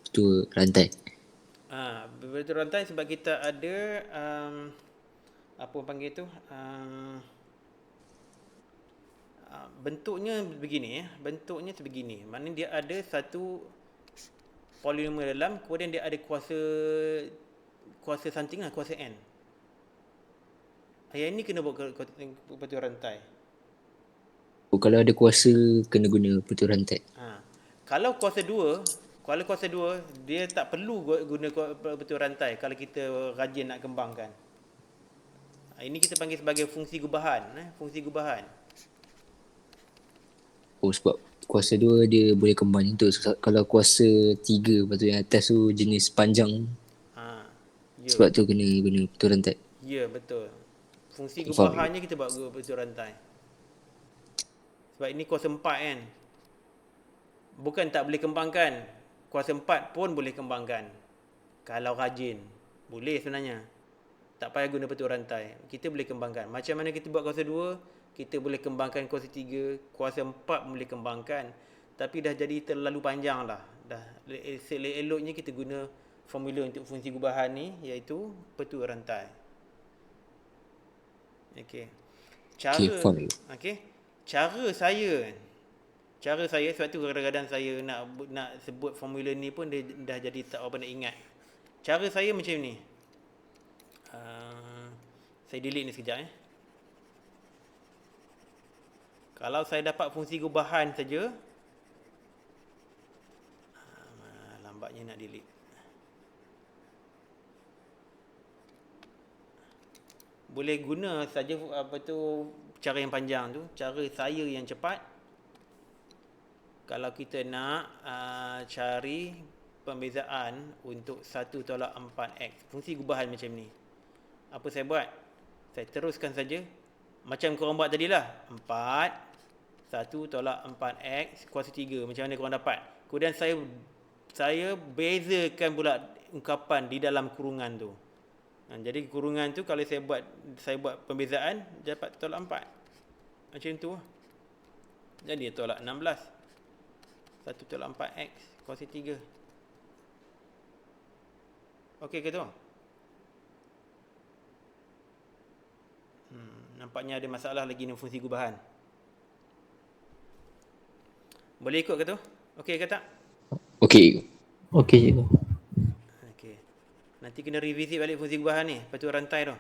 Petua rantai. Petua rantai sebab kita ada apa panggil tu? Bentuknya begini bentuknya sebegini. Maknanya dia ada satu polinomial dalam, kemudian dia ada kuasa something lah, kuasa n. Yang ini kena buat petua rantai. Kalau ada kuasa kena guna petua rantai. Kalau kuasa 2 dia tak perlu guna petua rantai kalau kita rajin nak kembangkan. Ini kita panggil sebagai fungsi gubahan, fungsi gubahan. Sebab kuasa 2 dia boleh kembang tu. Kalau kuasa 3 lepas tu yang atas tu jenis panjang. Sebab tu kena guna petua rantai. Ya, betul. Fungsi gubahannya kita buat petua rantai. Sebab ini kuasa 4 kan. Bukan tak boleh kembangkan. Kuasa 4 pun boleh kembangkan. Kalau rajin. Boleh sebenarnya. Tak payah guna petua rantai. Kita boleh kembangkan. Macam mana kita buat kuasa 2, kita boleh kembangkan kuasa 3, kuasa 4 boleh kembangkan. Tapi dah jadi terlalu panjang lah. Dah eloknya kita guna formula untuk fungsi gubahan ni, iaitu petua rantai. Okey. Okay, Cara saya sebab tu kadang-kadang saya nak sebut formula ni pun dia dah jadi tak apa nak ingat. Cara saya macam ni. Saya delete ni sekejap Kalau saya dapat fungsi gubahan saja, lambatnya nak delete. Boleh guna saja cara yang panjang tu, cara saya yang cepat. Kalau kita nak cari pembezaan untuk 1/4x, fungsi gubahan macam ni. Apa saya buat? Saya teruskan saja macam korang buat tadi lah. 4 1/4x kuasa 3. Macam mana korang dapat? Kemudian saya bezakan pula ungkapan di dalam kurungan tu. Jadi kurungan tu kalau saya buat pembezaan, dapat tolak 4. Macam tu. Jadi tolak 16. 1/4x kuasa 3. Okey ke tu? Nampaknya ada masalah lagi dengan fungsi gubahan. Boleh ikut ke tu? Okey ke tak? Okay. Okey cikgu. Okey. Nanti kena revisit balik fungsi gubahan ni, petua rantai tu.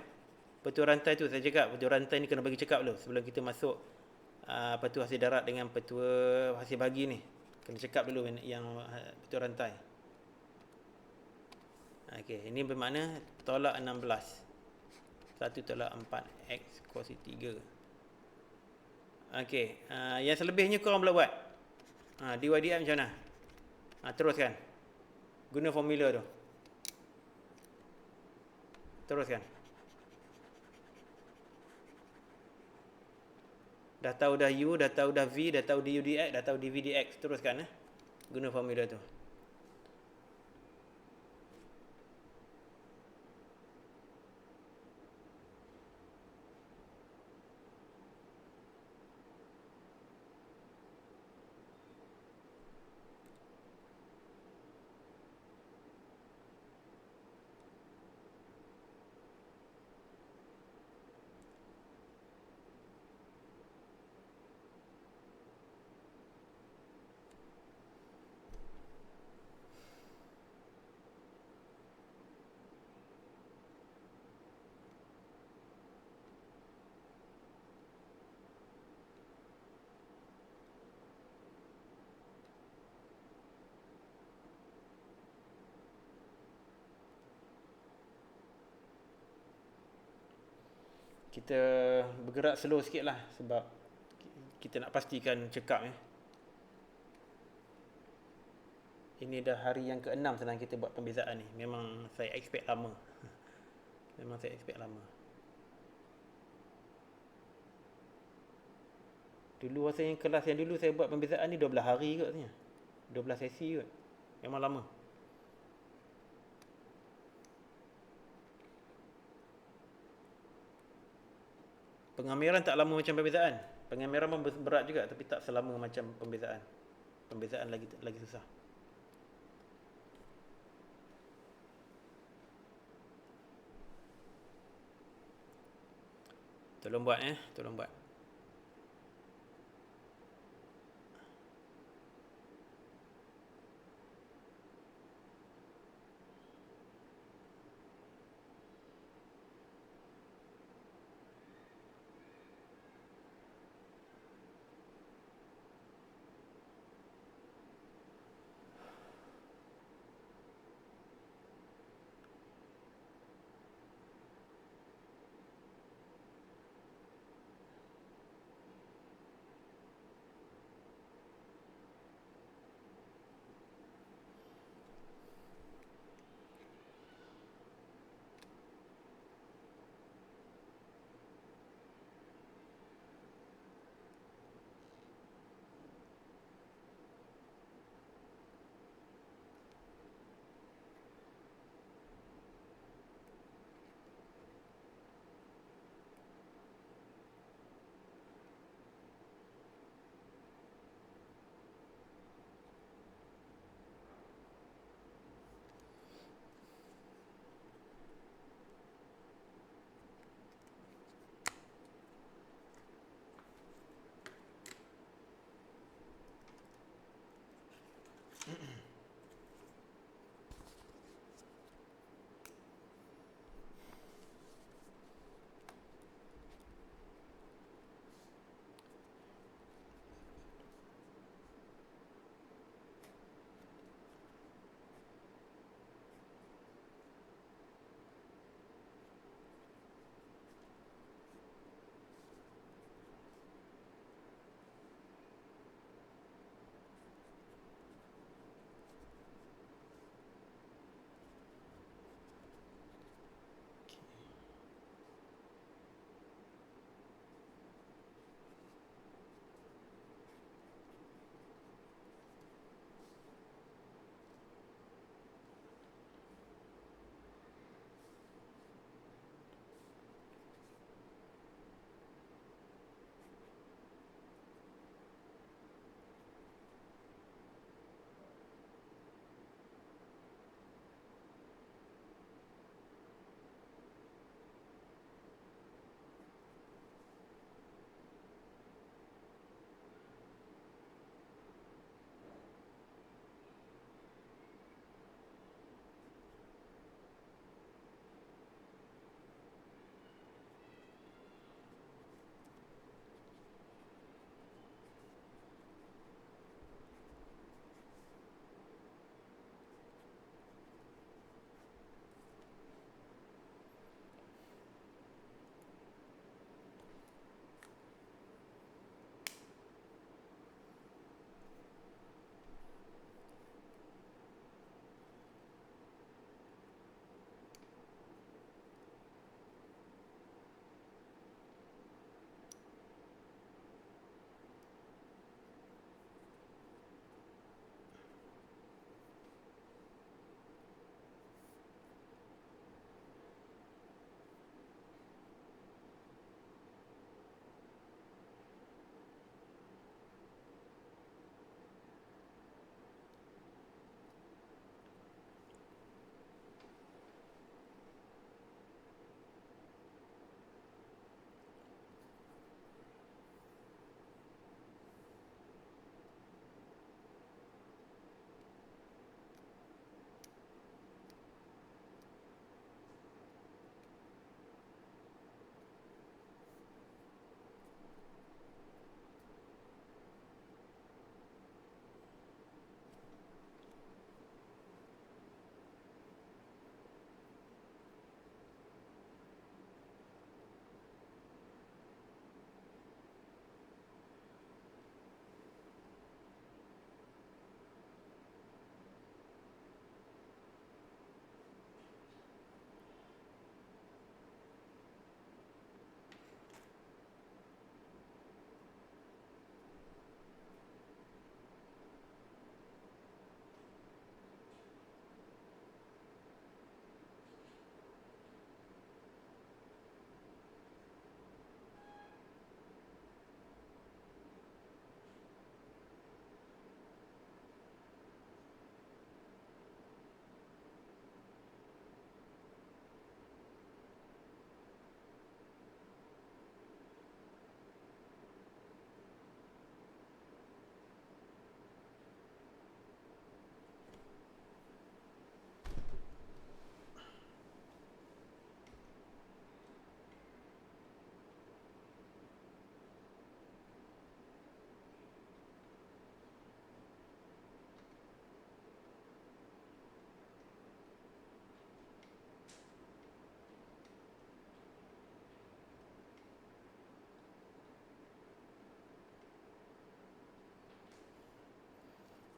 Petua rantai tu saya cakap, petua rantai ni kena bagi cakap dulu sebelum kita masuk petua hasil darat dengan petua hasil bahagi ni. Kena cakap dulu yang petua rantai. Okey, ini bermakna tolak 16. 1/4x kuasa 3. Okey, yang selebihnya korang boleh buat. DY/dx macam mana? Teruskan. Guna formula tu. Teruskan. Dah tahu dah U, dah tahu dah V, dah tahu du dx, dah tahu dv dx. Teruskan guna formula tu. Kita bergerak slow sikit lah sebab kita nak pastikan cekap Ini dah hari yang ke-6 senang kita buat pembezaan ni. Memang saya expect lama. Dulu masa yang kelas yang dulu saya buat pembezaan ni 12 hari kot sebenarnya. 12 sesi kot. Memang lama. Pengamiran tak lama macam pembezaan. Pengamiran pun berat juga tapi tak selama macam pembezaan. Pembezaan lagi susah. Tolong buat tolong buat.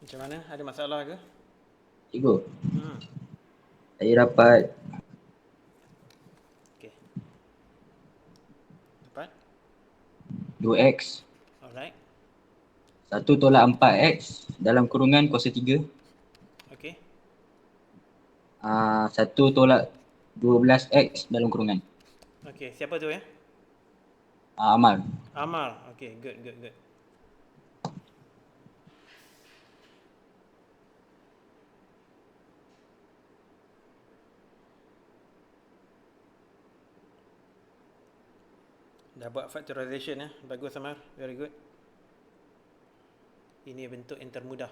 Macam mana? Ada masalah ke? Cikgu, Hmm. saya dapat Okay. Dapat? 2x. Alright. 1 tolak 4x dalam kurungan kuasa 3. Okay. 1 tolak 12x dalam kurungan. Okay. Siapa tu ya? Amal. Amal. Okay. Good, good, good. Dah buat factorization ya. Bagus Amar. Very good. Ini bentuk yang termudah.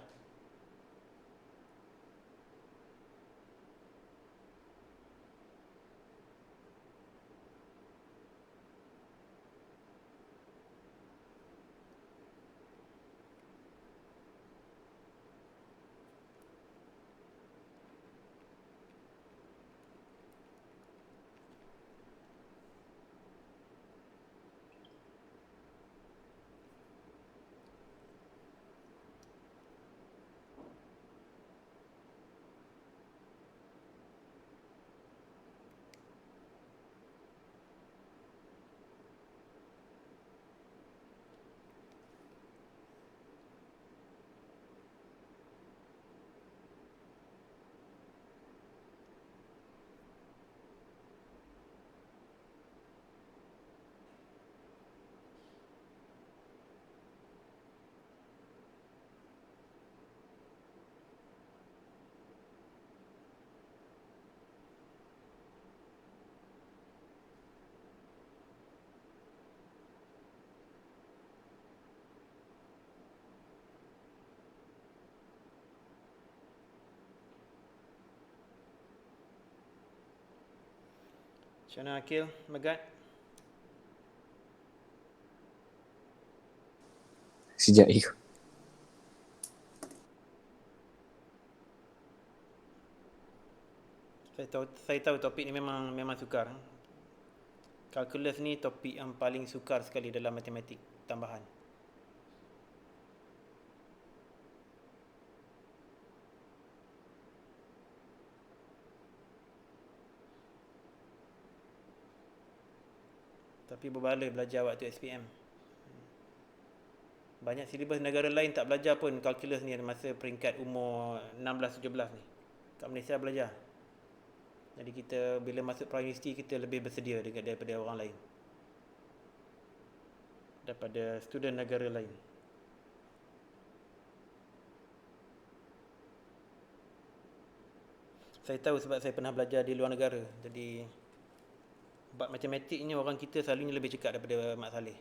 Macam mana Akil? Megat? Sejak itu. Saya tahu topik ni memang sukar. Kalkulus ni topik yang paling sukar sekali dalam matematik tambahan. Tapi berbala belajar waktu SPM. Banyak silibus negara lain tak belajar pun kalkulus ni masa peringkat umur 16-17 ni. Kat Malaysia belajar. Jadi kita bila masuk primary university kita lebih bersedia daripada orang lain. Daripada student negara lain. Saya tahu sebab saya pernah belajar di luar negara. Jadi bab matematik ni orang kita selalunya lebih cekap daripada Mak Saleh.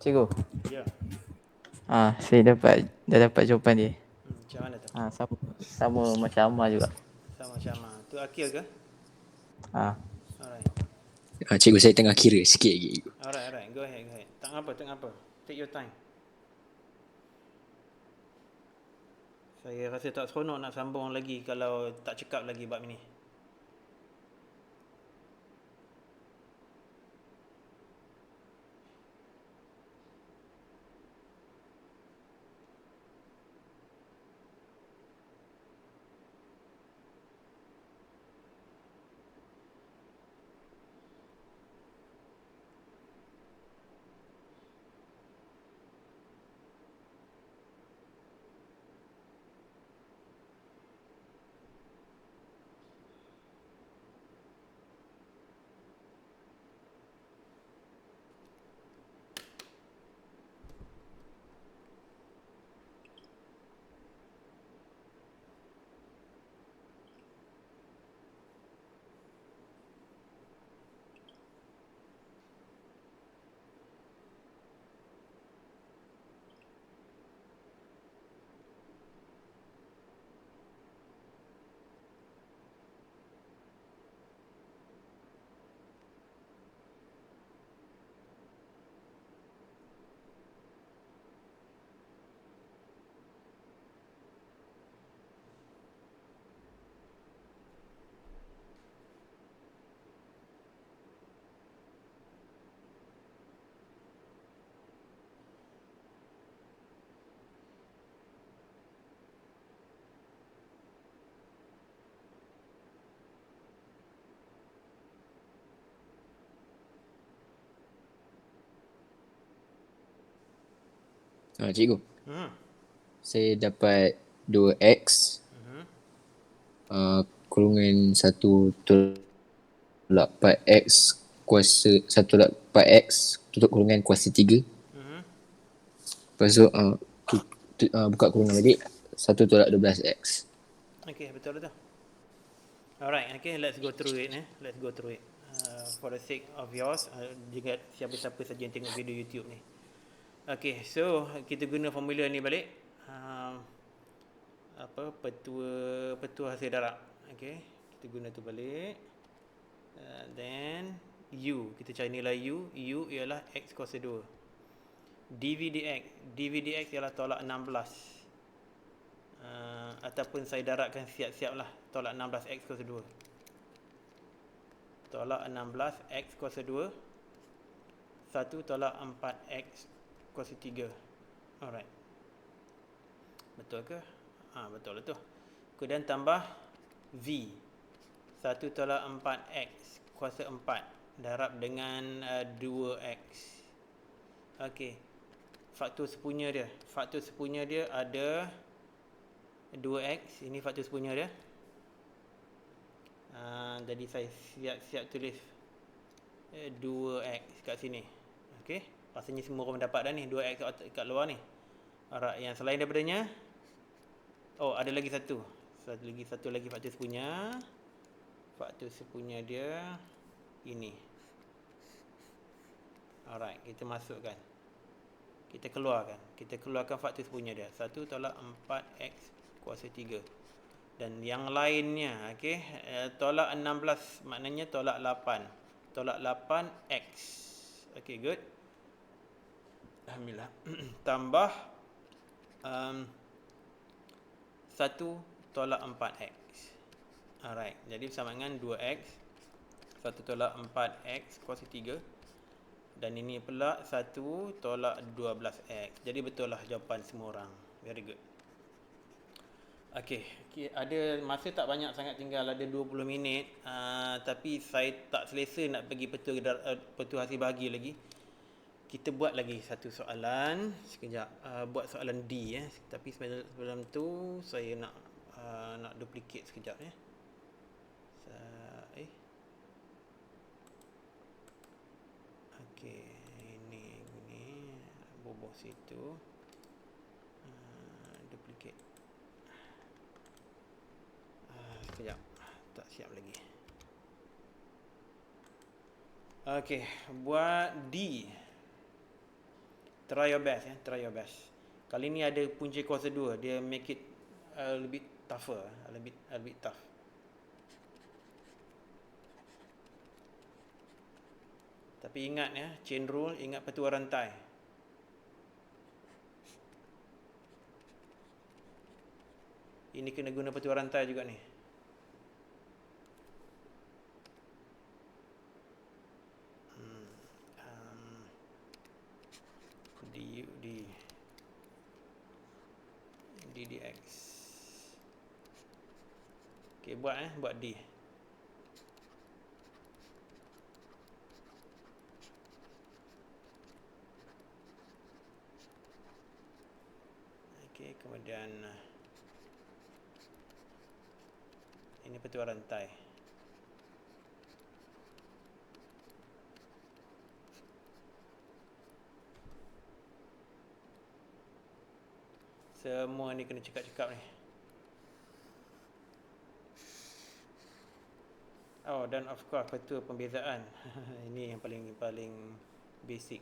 Cikgu. Ya. Saya dah dapat jawapan dia. Macam mana tu? Sama macam Amal juga. Sama-sama. Tu Akil ke? Alright. Cikgu saya tengah kira sikit lagi. Alright. Go ahead. Tak apa. Take your time. Saya rasa tak seronok nak sambung lagi kalau tak cekap lagi bab ni. Cikgu. Hmm. Saya dapat 2x kurungan 1 tolak 4x kuasa 1 tolak 4x tutup kurungan kuasa 3. Lepas tu buka kurungan balik 1 tolak 12x. Okay, betul. Alright, okay, let's go through it. For the sake of yours, juga siapa-siapa saja yang tengok video YouTube ni. Okay, so kita guna formula ni balik. Petua hasil darab. Okay, kita guna tu balik. Then U, kita cari nilai U. U ialah X kuasa 2. dV dx ialah tolak 16. Ataupun saya darabkan siap-siap lah. Tolak 16 X kuasa 2. Tolak 16 X kuasa 2. 1 tolak 4 X kuasa 3. Alright. Betul ke? Betul lah tu. Kemudian tambah V. 1 tolak 4X kuasa 4 darab dengan 2X. Okey. Faktor sepunya dia. Faktor sepunya dia ada 2X. Ini faktor sepunya dia. Jadi saya siap-siap tulis 2X kat sini. Okey. Pastinya semua orang dapat dah ni. 2X kat luar ni. Alright. Yang selain daripadanya. Ada lagi satu. Satu lagi faktor sepunya. Faktor sepunya dia ini. Alright, kita masukkan. Kita keluarkan faktor sepunya dia. 1 tolak 4x kuasa 3. Dan yang lainnya, okey, tolak 16 maknanya tolak 8. Tolak 8x. Okey, good. Alhamdulillah. Tambah 1 tolak 4x. Alright, jadi bersama dengan 2x 1 tolak 4x kuasa 3. Dan ini pula 1 tolak 12x. Jadi betul lah jawapan semua orang. Very good. Okey, ada masa tak banyak sangat, tinggal ada 20 minit. Tapi saya tak selesa nak pergi petua hasil bahagi lagi. Kita buat lagi satu soalan. Sekejap. Buat soalan D. Tapi sebelum tu saya nak duplicate sekejap. Okey, ini boboh situ. Duplicate. Sekejap. Tak siap lagi. Okey, buat D. Try your best ya, try your best. Kali ni ada punca kuasa 2, dia make it a little bit tougher, a little bit tough. Tapi ingat ya, chain rule, ingat petua rantai. Ini kena guna petua rantai juga ni. DDX. Okay, buat D. Okay, kemudian ini petua rantai. Semua ni kena cekap-cekap ni. Oh, dan of course petua pembezaan. Ini yang paling basic.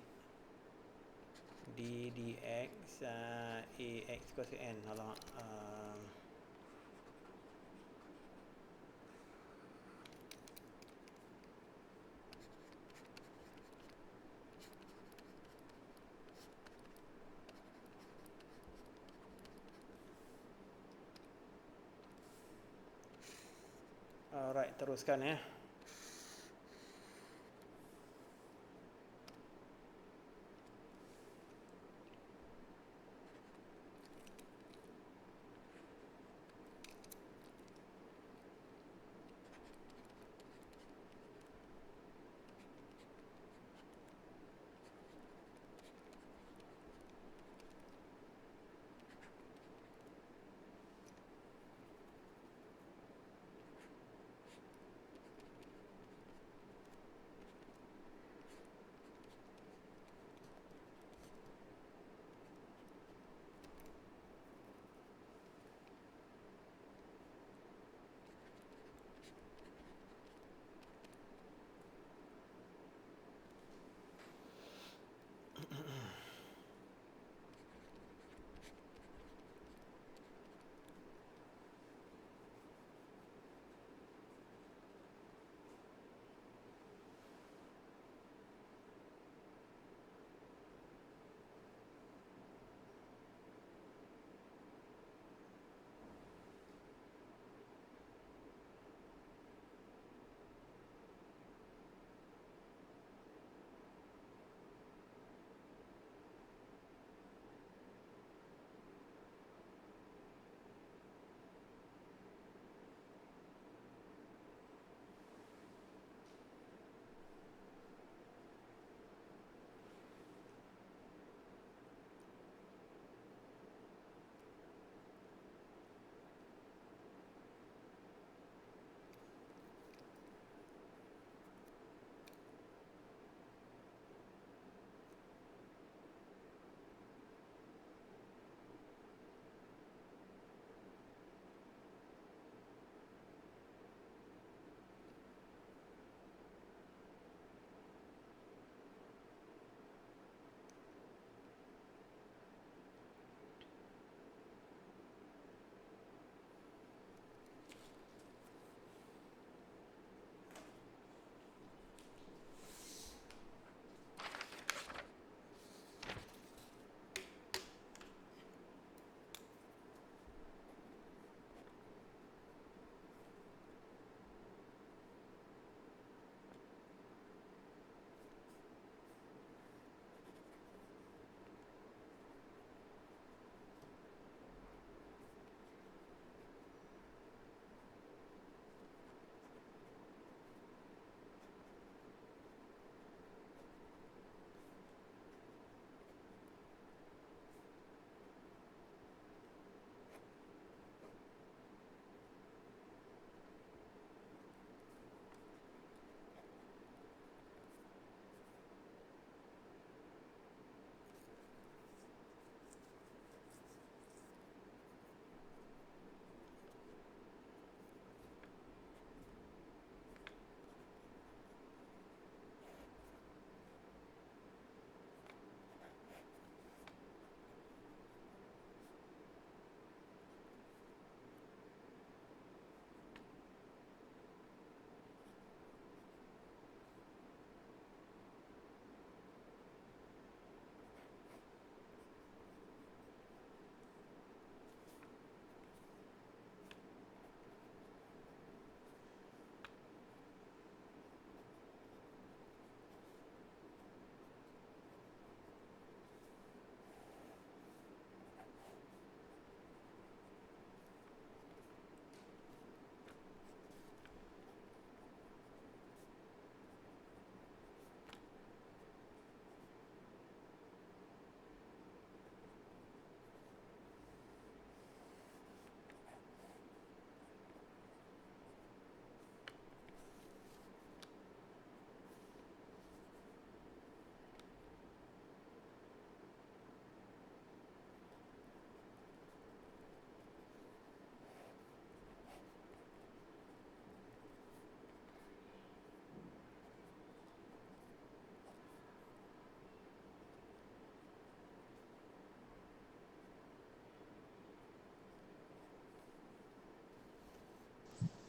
D, DX, AX kuasa N. Alamak. Alright, teruskan ya.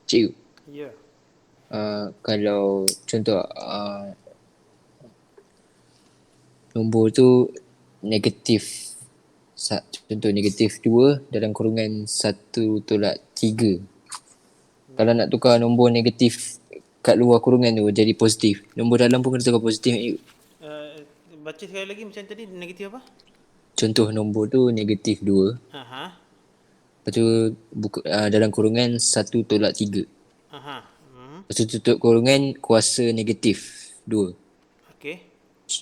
Cikgu, Ya. kalau contoh nombor tu negatif contoh negatif 2 dalam kurungan 1/3. Kalau nak tukar nombor negatif kat luar kurungan tu jadi positif, nombor dalam pun kena tukar positif. Uh, Baca sekali lagi macam tadi, negatif apa? Contoh nombor tu negatif 2. Aha. Lepas tu dalam kurungan 1/3. Aha. Hmm. Lepas tu tutup kurungan kuasa negatif 2. Okey.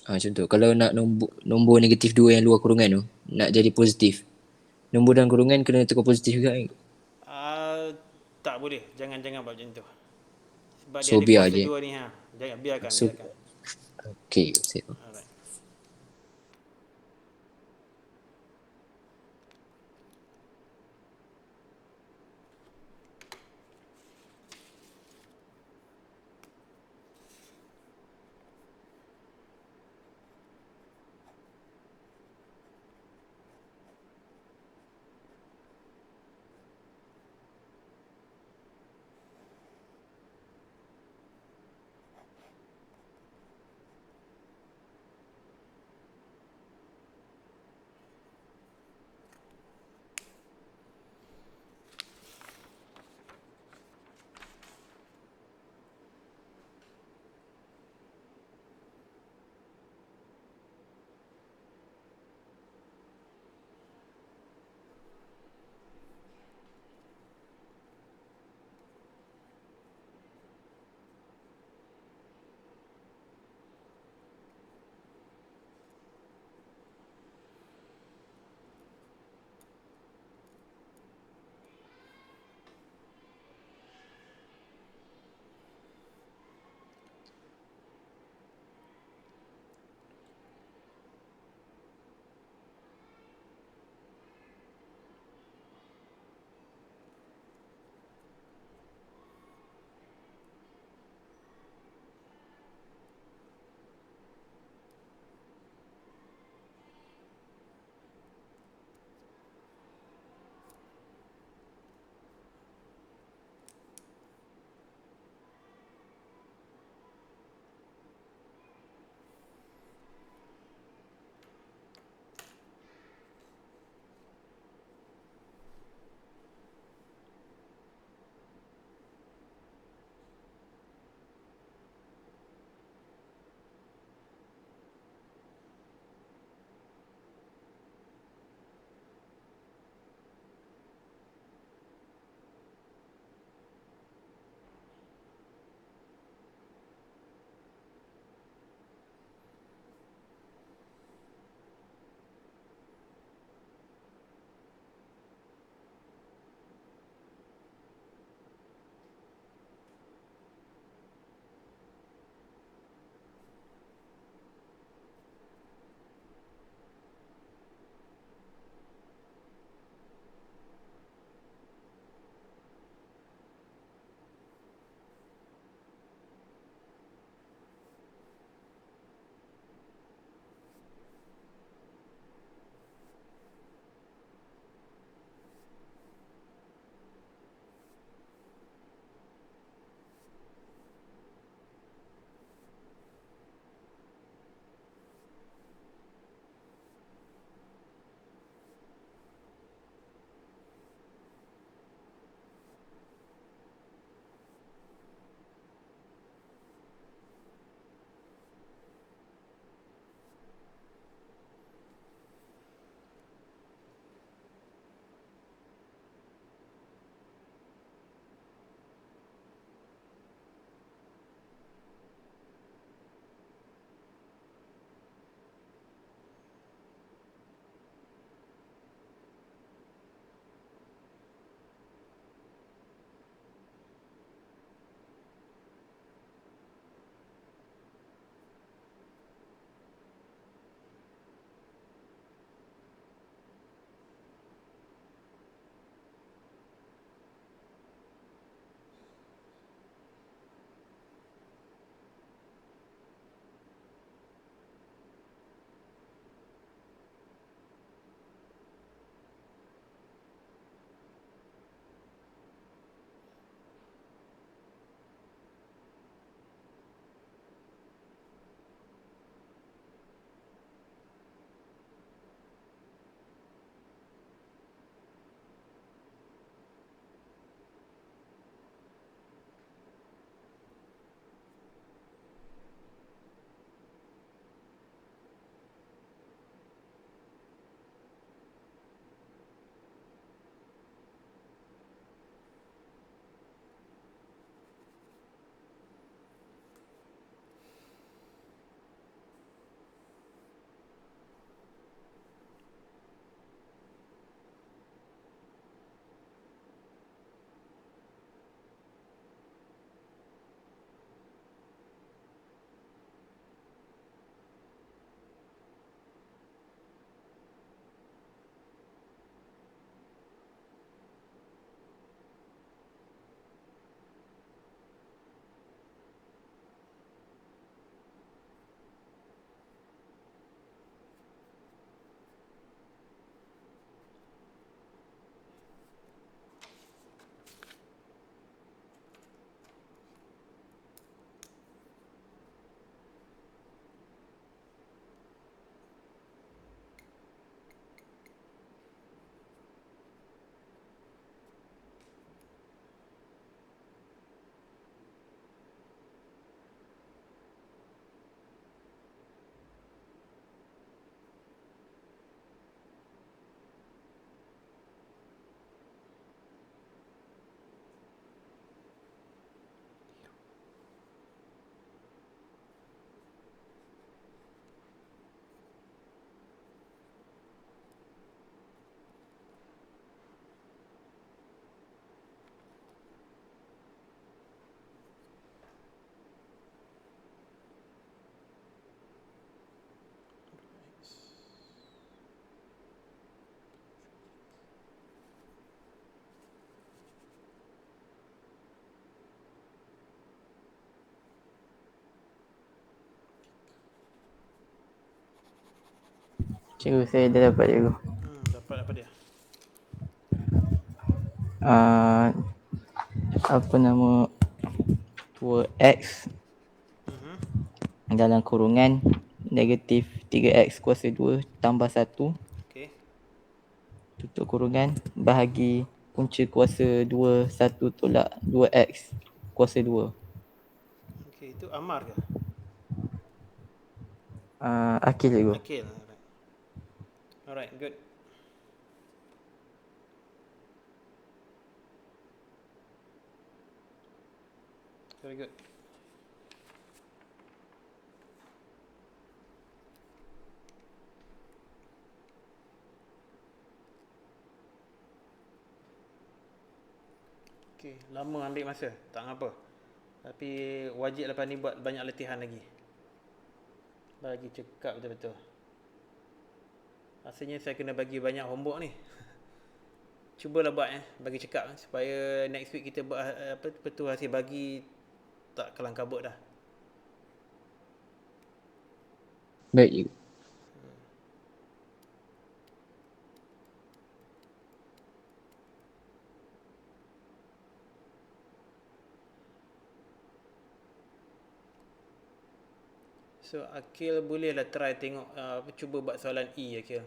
Contoh kalau nak nombor negatif 2 yang luar kurungan tu nak jadi positif, nombor dalam kurungan kena tukar positif juga. Tak boleh. Jangan buat macam tu. Sebab dia So ada biar kuasa je. dua ni ha. Jangan, biarkan, So biarkan. okay. Alright. Cikgu saya dah dapat cikgu. Dapat apa dia? Apa nama 2x dalam kurungan negatif 3x kuasa 2 tambah 1 Okey. tutup kurungan bahagi punca kuasa 2 1 tolak 2x kuasa 2. Okey, itu Amar ke? Akil cikgu. Akil. Alright, good. Very good. Okey, lama ambil masa, tak apa. Tapi wajib lepas ni buat banyak latihan lagi. Bagi cekap betul-betul. Rasanya saya kena bagi banyak homework ni. Cubalah buat bagi cekap supaya next week kita buat apa betul hasil bagi tak kelang kabut dah. Baik cikgu. So Akil bolehlah try tengok cuba buat soalan E Akil.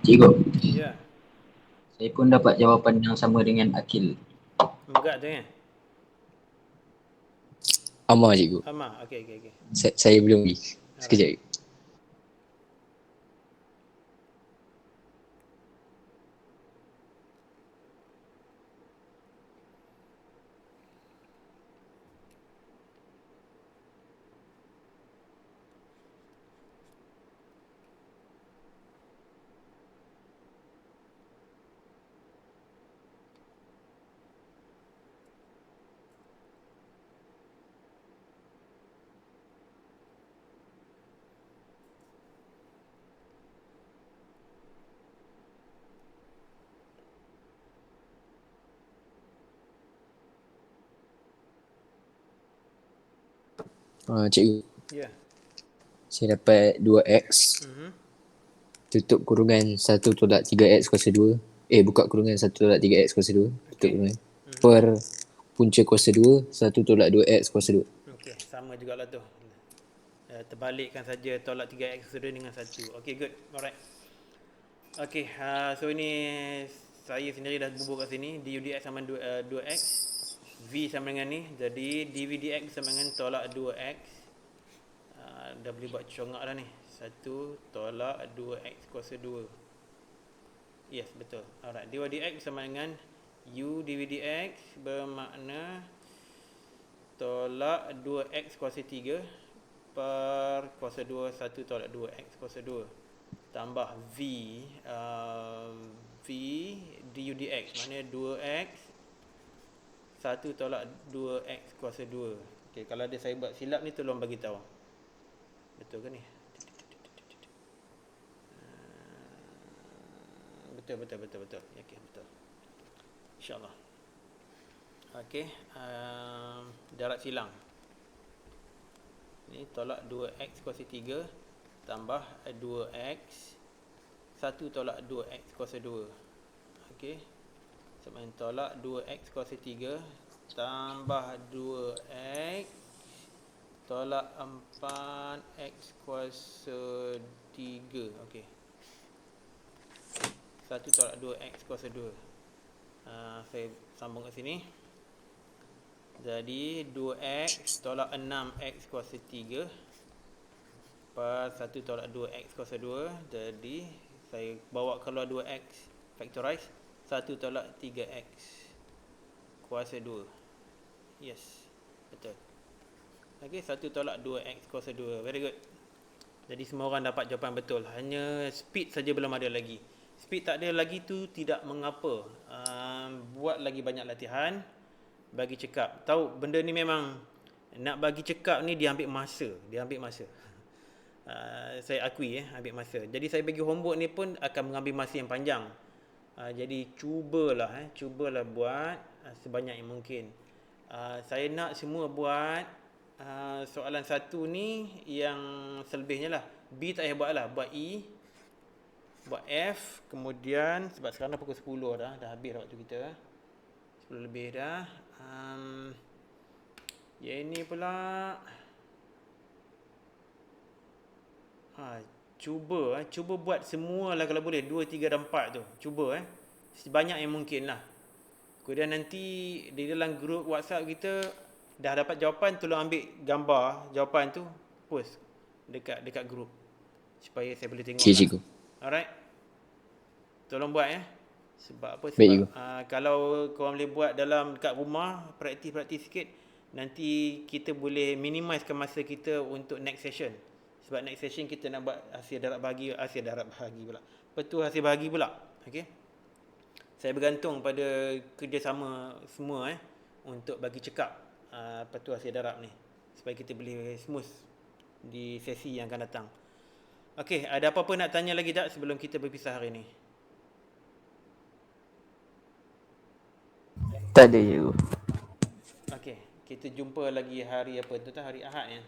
Cikgu, Ya. saya pun dapat jawapan yang sama dengan Akil. Megak tu kan? Amar cikgu. Amar. Okey, okey, okey. Saya belum pergi. Sekejap. Alright. Cikgu, Ya. saya dapat 2x tutup kurungan 1/3x kuasa 2. Buka kurungan 1/3x kuasa 2. Tutup Okey. kurungan. Per punca kuasa 2, 1/2x kuasa 2. Okey, sama jugalah tu. Terbalikkan saja tolak 3x kuasa 2 dengan 1. Okey, good. Alright. Okey, so ini saya sendiri dah bubuh kat sini. dudx sama 2x. V sama dengan ni. Jadi dv dx sama dengan tolak 2x. Dah boleh buat congak dah ni. 1 tolak 2x kuasa 2. Yes, betul. Alright, dy dx sama dengan u dv dx bermakna tolak 2x kuasa 3 per kuasa 2 1 tolak 2x kuasa 2 tambah v v du dx maknanya 2x 1 tolak 2x kuasa 2. Okey, kalau ada saya buat silap ni tolong bagi tahu. Betul ke ni? Betul. Okey, betul. InsyaAllah. Okey, darat silang. Ni tolak 2x kuasa 3 tambah 2x 1 tolak 2x kuasa 2. Okey. Sama dengan tolak 2x kuasa 3 tambah 2x tolak 4x kuasa 3. Okey. 1 tolak 2x kuasa 2. Saya sambung kat sini. Jadi 2x tolak 6x kuasa 3 per 1 tolak 2x kuasa 2. Jadi saya bawa keluar 2x factorize. 1 tolak 3x kuasa 2. Yes, betul. Okey, 1 tolak 2x kuasa 2. Very good. Jadi semua orang dapat jawapan betul. Hanya speed saja belum ada lagi. Speed tak ada lagi tu tidak mengapa. Buat lagi banyak latihan. Bagi cekap. Tahu benda ni memang nak bagi cekap ni dia ambil masa. Saya akui ambil masa. Jadi saya bagi homework ni pun akan mengambil masa yang panjang. Jadi cubalah buat sebanyak yang mungkin. Saya nak semua buat soalan satu ni yang selebihnya lah. B tak payah buat lah. Buat E, buat F, kemudian sebab sekarang dah pukul 10 dah habis waktu kita. 10 lebih dah. Yang ini pula cuba buat semua lah kalau boleh 2, 3 dan 4 tu. Cuba sebanyak yang mungkin lah. Kemudian nanti di dalam grup WhatsApp kita dah dapat jawapan, tolong ambil gambar jawapan tu, post dekat grup supaya saya boleh tengok. Okay, cikgu. Alright. Tolong buat Sebab apa? Baik, Sebab kalau korang boleh buat dalam dekat rumah, praktis sikit, nanti kita boleh minimizekan masa kita untuk next session. Sebab next session kita nak buat hasil darat bahagi pula. Hasil bahagi pula. Okey. Saya bergantung pada kerjasama semua untuk bagi cekap hasil darab ni supaya kita boleh smooth di sesi yang akan datang. Okey, ada apa-apa nak tanya lagi tak sebelum kita berpisah hari ni? Tak ada cikgu. Okey, kita jumpa lagi hari apa tu? Hari Ahad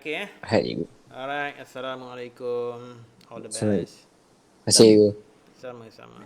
Okey Ahad, cikgu. Alright, Assalamualaikum. All the Terima best. kasih, cikgu. Sama-sama.